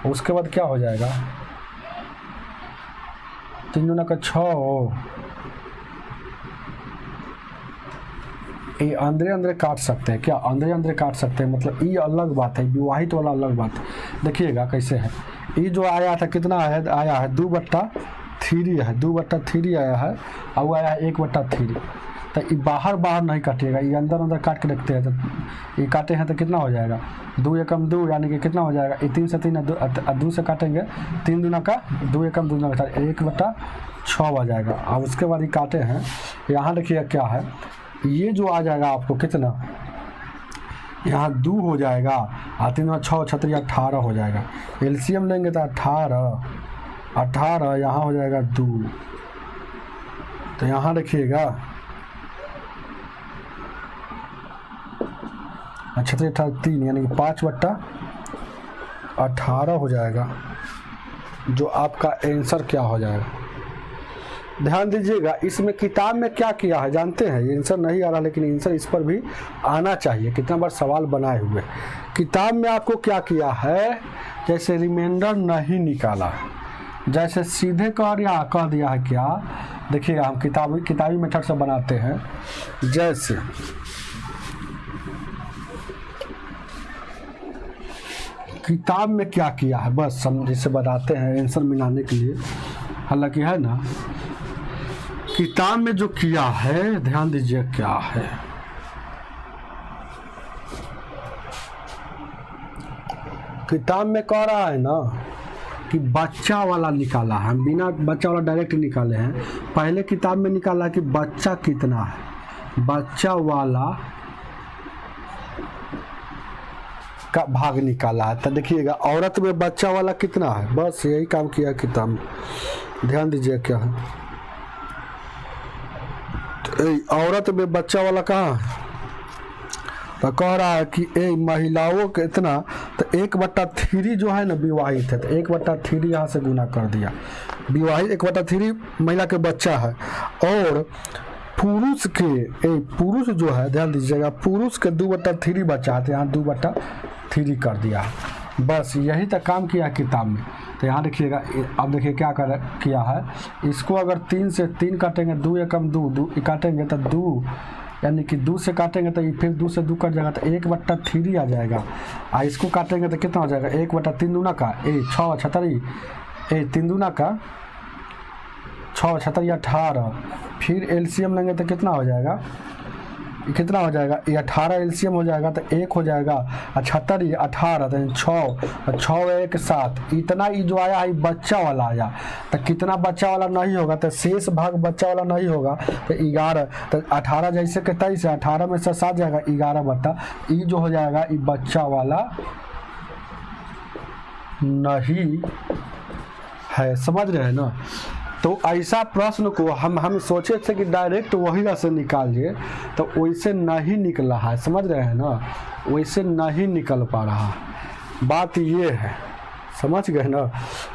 उसके बाद क्या हो जाएगा 3 दूना का 6, ये अंदर काट सकते हैं क्या, अंदर काट सकते हैं, मतलब ये अलग बात है, विवाहित वाला अलग बात है। देखिएगा कैसे है, ये जो आया था कितना है, आया है 2/3 है, 2/3 आया है, और वो आया है 1/3। तो ये बाहर नहीं काटिएगा, ये अंदर काट के रखते हैं। तो ये काटे हैं तो कितना हो जाएगा 2 एकम 2, यानी कि कितना हो जाएगा, ये 3 से 3 2 से काटेंगे, 3 दूना का 2 एकम 2 दूना 1/6 आ जाएगा। अब उसके बाद ये काटे हैं, यहाँ देखिएगा क्या है, ये जो आ जाएगा आपको कितना, यहाँ 2 हो जाएगा, और 3 दूना 6 छतरी 18 हो जाएगा। एलसीएम लेंगे तो 18 यहाँ हो जाएगा 2, तो यहाँ देखिएगा छतरी 18 3, यानी कि 5/18 हो जाएगा, जो आपका आंसर क्या हो जाएगा। ध्यान दीजिएगा, इसमें किताब में क्या किया है जानते हैं, ये आंसर नहीं आ रहा, लेकिन आंसर इस पर भी आना चाहिए। कितना बार सवाल बनाए हुए किताब में आपको क्या किया है, जैसे रिमाइंडर नहीं निकाला, जैसे सीधे कह दिया है क्या, देखिएगा हम किताबी मेथड से बनाते हैं। जैसे किताब में क्या किया है, बस हम जिसे बताते हैं आंसर मिलाने के लिए। हालांकि है ना, किताब में जो किया है ध्यान दीजिए क्या है, किताब में कह रहा है ना कि बच्चा वाला निकाला है, बिना बच्चा वाला डायरेक्ट निकाले हैं। पहले किताब में निकाला कि बच्चा कितना है, बच्चा वाला का भाग निकाला है। तो देखिएगा औरत में बच्चा वाला कितना है, बस यही काम किया किताब में। ध्यान दीजिए क्या है, तो औरत में बच्चा वाला कहाँ है, तो कह रहा है कि महिलाओं के इतना, तो 1/3 जो है ना विवाहित है, तो 1/3 यहाँ से गुना कर दिया, विवाहित 1/3 महिला के बच्चा है। और पुरुष जो है ध्यान दीजिएगा, पुरुष के 2/3 बचा है, तो यहाँ 2/3 कर दिया। बस यही तक काम किया किताब में। तो यहाँ देखिएगा, अब देखिए क्या किया है, इसको अगर 3 से 3 काटेंगे, 2 एकम 2 काटेंगे तो 2, यानी कि 2 से काटेंगे तो फिर 2 से 2 कट जाएगा, तो 1/3 आ जाएगा। और इसको काटेंगे तो कितना हो जाएगा 1/3 दूना का 6 छतरी 3 दूना का 6 छतरी 18, फिर एलसीएम लेंगे तो कितना हो जाएगा, कितना हो जाएगा, ये 18 एलसीएम हो जाएगा, तो 1 हो जाएगा, 78 18, तो 6 1 7। इतना ही जो आया है बच्चा वाला आया, तो कितना बच्चा वाला नहीं होगा, तो शेष भाग बच्चा वाला नहीं होगा, तो 11, तो 18 जैसे के 23 है, 18 में से 7 जाएगा 11 ये जो हो जाएगा ये बच्चा वाला नहीं है। समझ रहे हैं ना। तो ऐसा प्रश्न को हम सोचे थे कि डायरेक्ट वही से निकालिए, तो वैसे नहीं निकला है। समझ रहे हैं ना, वैसे नहीं निकल पा रहा, बात ये है। समझ गए ना।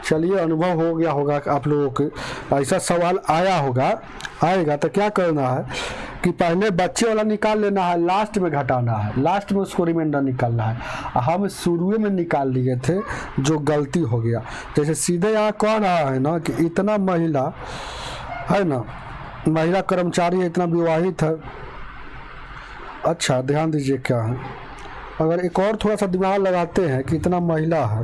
चलिए, अनुभव हो गया होगा आप लोगों के, ऐसा सवाल आएगा तो क्या करना है कि पहले बच्चे वाला निकाल लेना है, लास्ट में घटाना है, लास्ट में उसको रिमाइंडर निकालना है। हम शुरू में निकाल लिए थे, जो गलती हो गया। जैसे सीधे यहाँ कह रहा है ना कि इतना महिला है ना, महिला कर्मचारी इतना विवाहित है। अच्छा ध्यान दीजिए क्या है, अगर एक और थोड़ा सा दिमाग लगाते हैं कि इतना महिला है,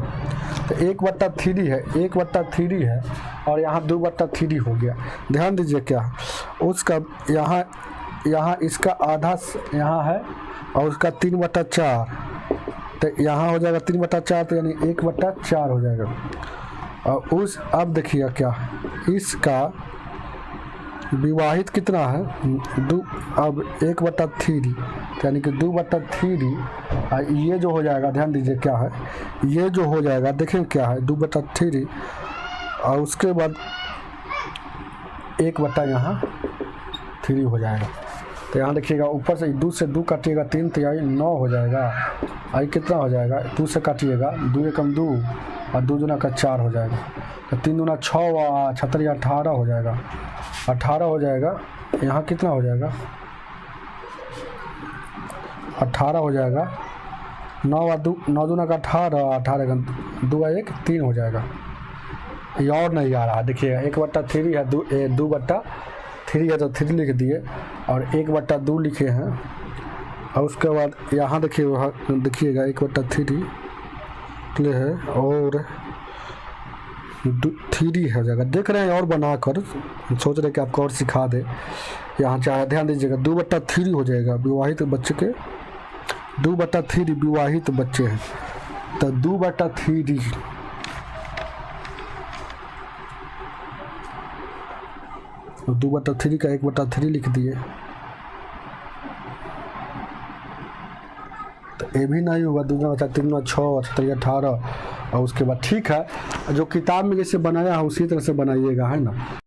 तो 1/3 है, 1/3 है, और यहाँ 2/3 हो गया। ध्यान दीजिए क्या है, उसका यहाँ इसका आधा यहाँ है, और उसका 3/4, तो यहाँ हो जाएगा 3/4, तो यानी 1/4 हो जाएगा। और अब देखिए क्या है, इसका विवाहित कितना है, अब 1/3, यानी कि 2/3। ये जो हो जाएगा, ध्यान दीजिए क्या है, ये जो हो जाएगा देखें क्या है 2/3, और उसके बाद 1/3 हो जाएगा। तो यहाँ देखिएगा ऊपर से 2 से 2 काटिएगा 3, तो यही 9 हो जाएगा। आई कितना हो जाएगा, 2 से काटिएगा 2 एकम 2, और 2 दूना का 4 हो जाएगा, तो 3 दूना 6 व 36 18 हो जाएगा, 18 हो जाएगा। यहाँ कितना हो जाएगा, 18 हो जाएगा। 9 दूना का 18, 18 का 2 1 3 हो जाएगा। ये और नहीं आ रहा, देखिएगा 1/3 है, 2/3 है तो 3 लिख दिए और 1/2 लिखे हैं। और उसके बाद यहाँ देखिएगा 1/3 ले है और 3 हो जाएगा। देख रहे हैं और बनाकर सोच रहे कि आपको और सिखा दे। यहाँ चाहे ध्यान दीजिएगा 2/3 हो जाएगा। विवाहित बच्चे के 2/3 विवाहित बच्चे हैं तो 2/3 2/3 का 1/3 लिख दिए तो ये भी नहीं होगा। 2 बचा 3 6 6 18 और उसके बाद ठीक है, जो किताब में जैसे बनाया है उसी तरह से बनाइएगा, है ना।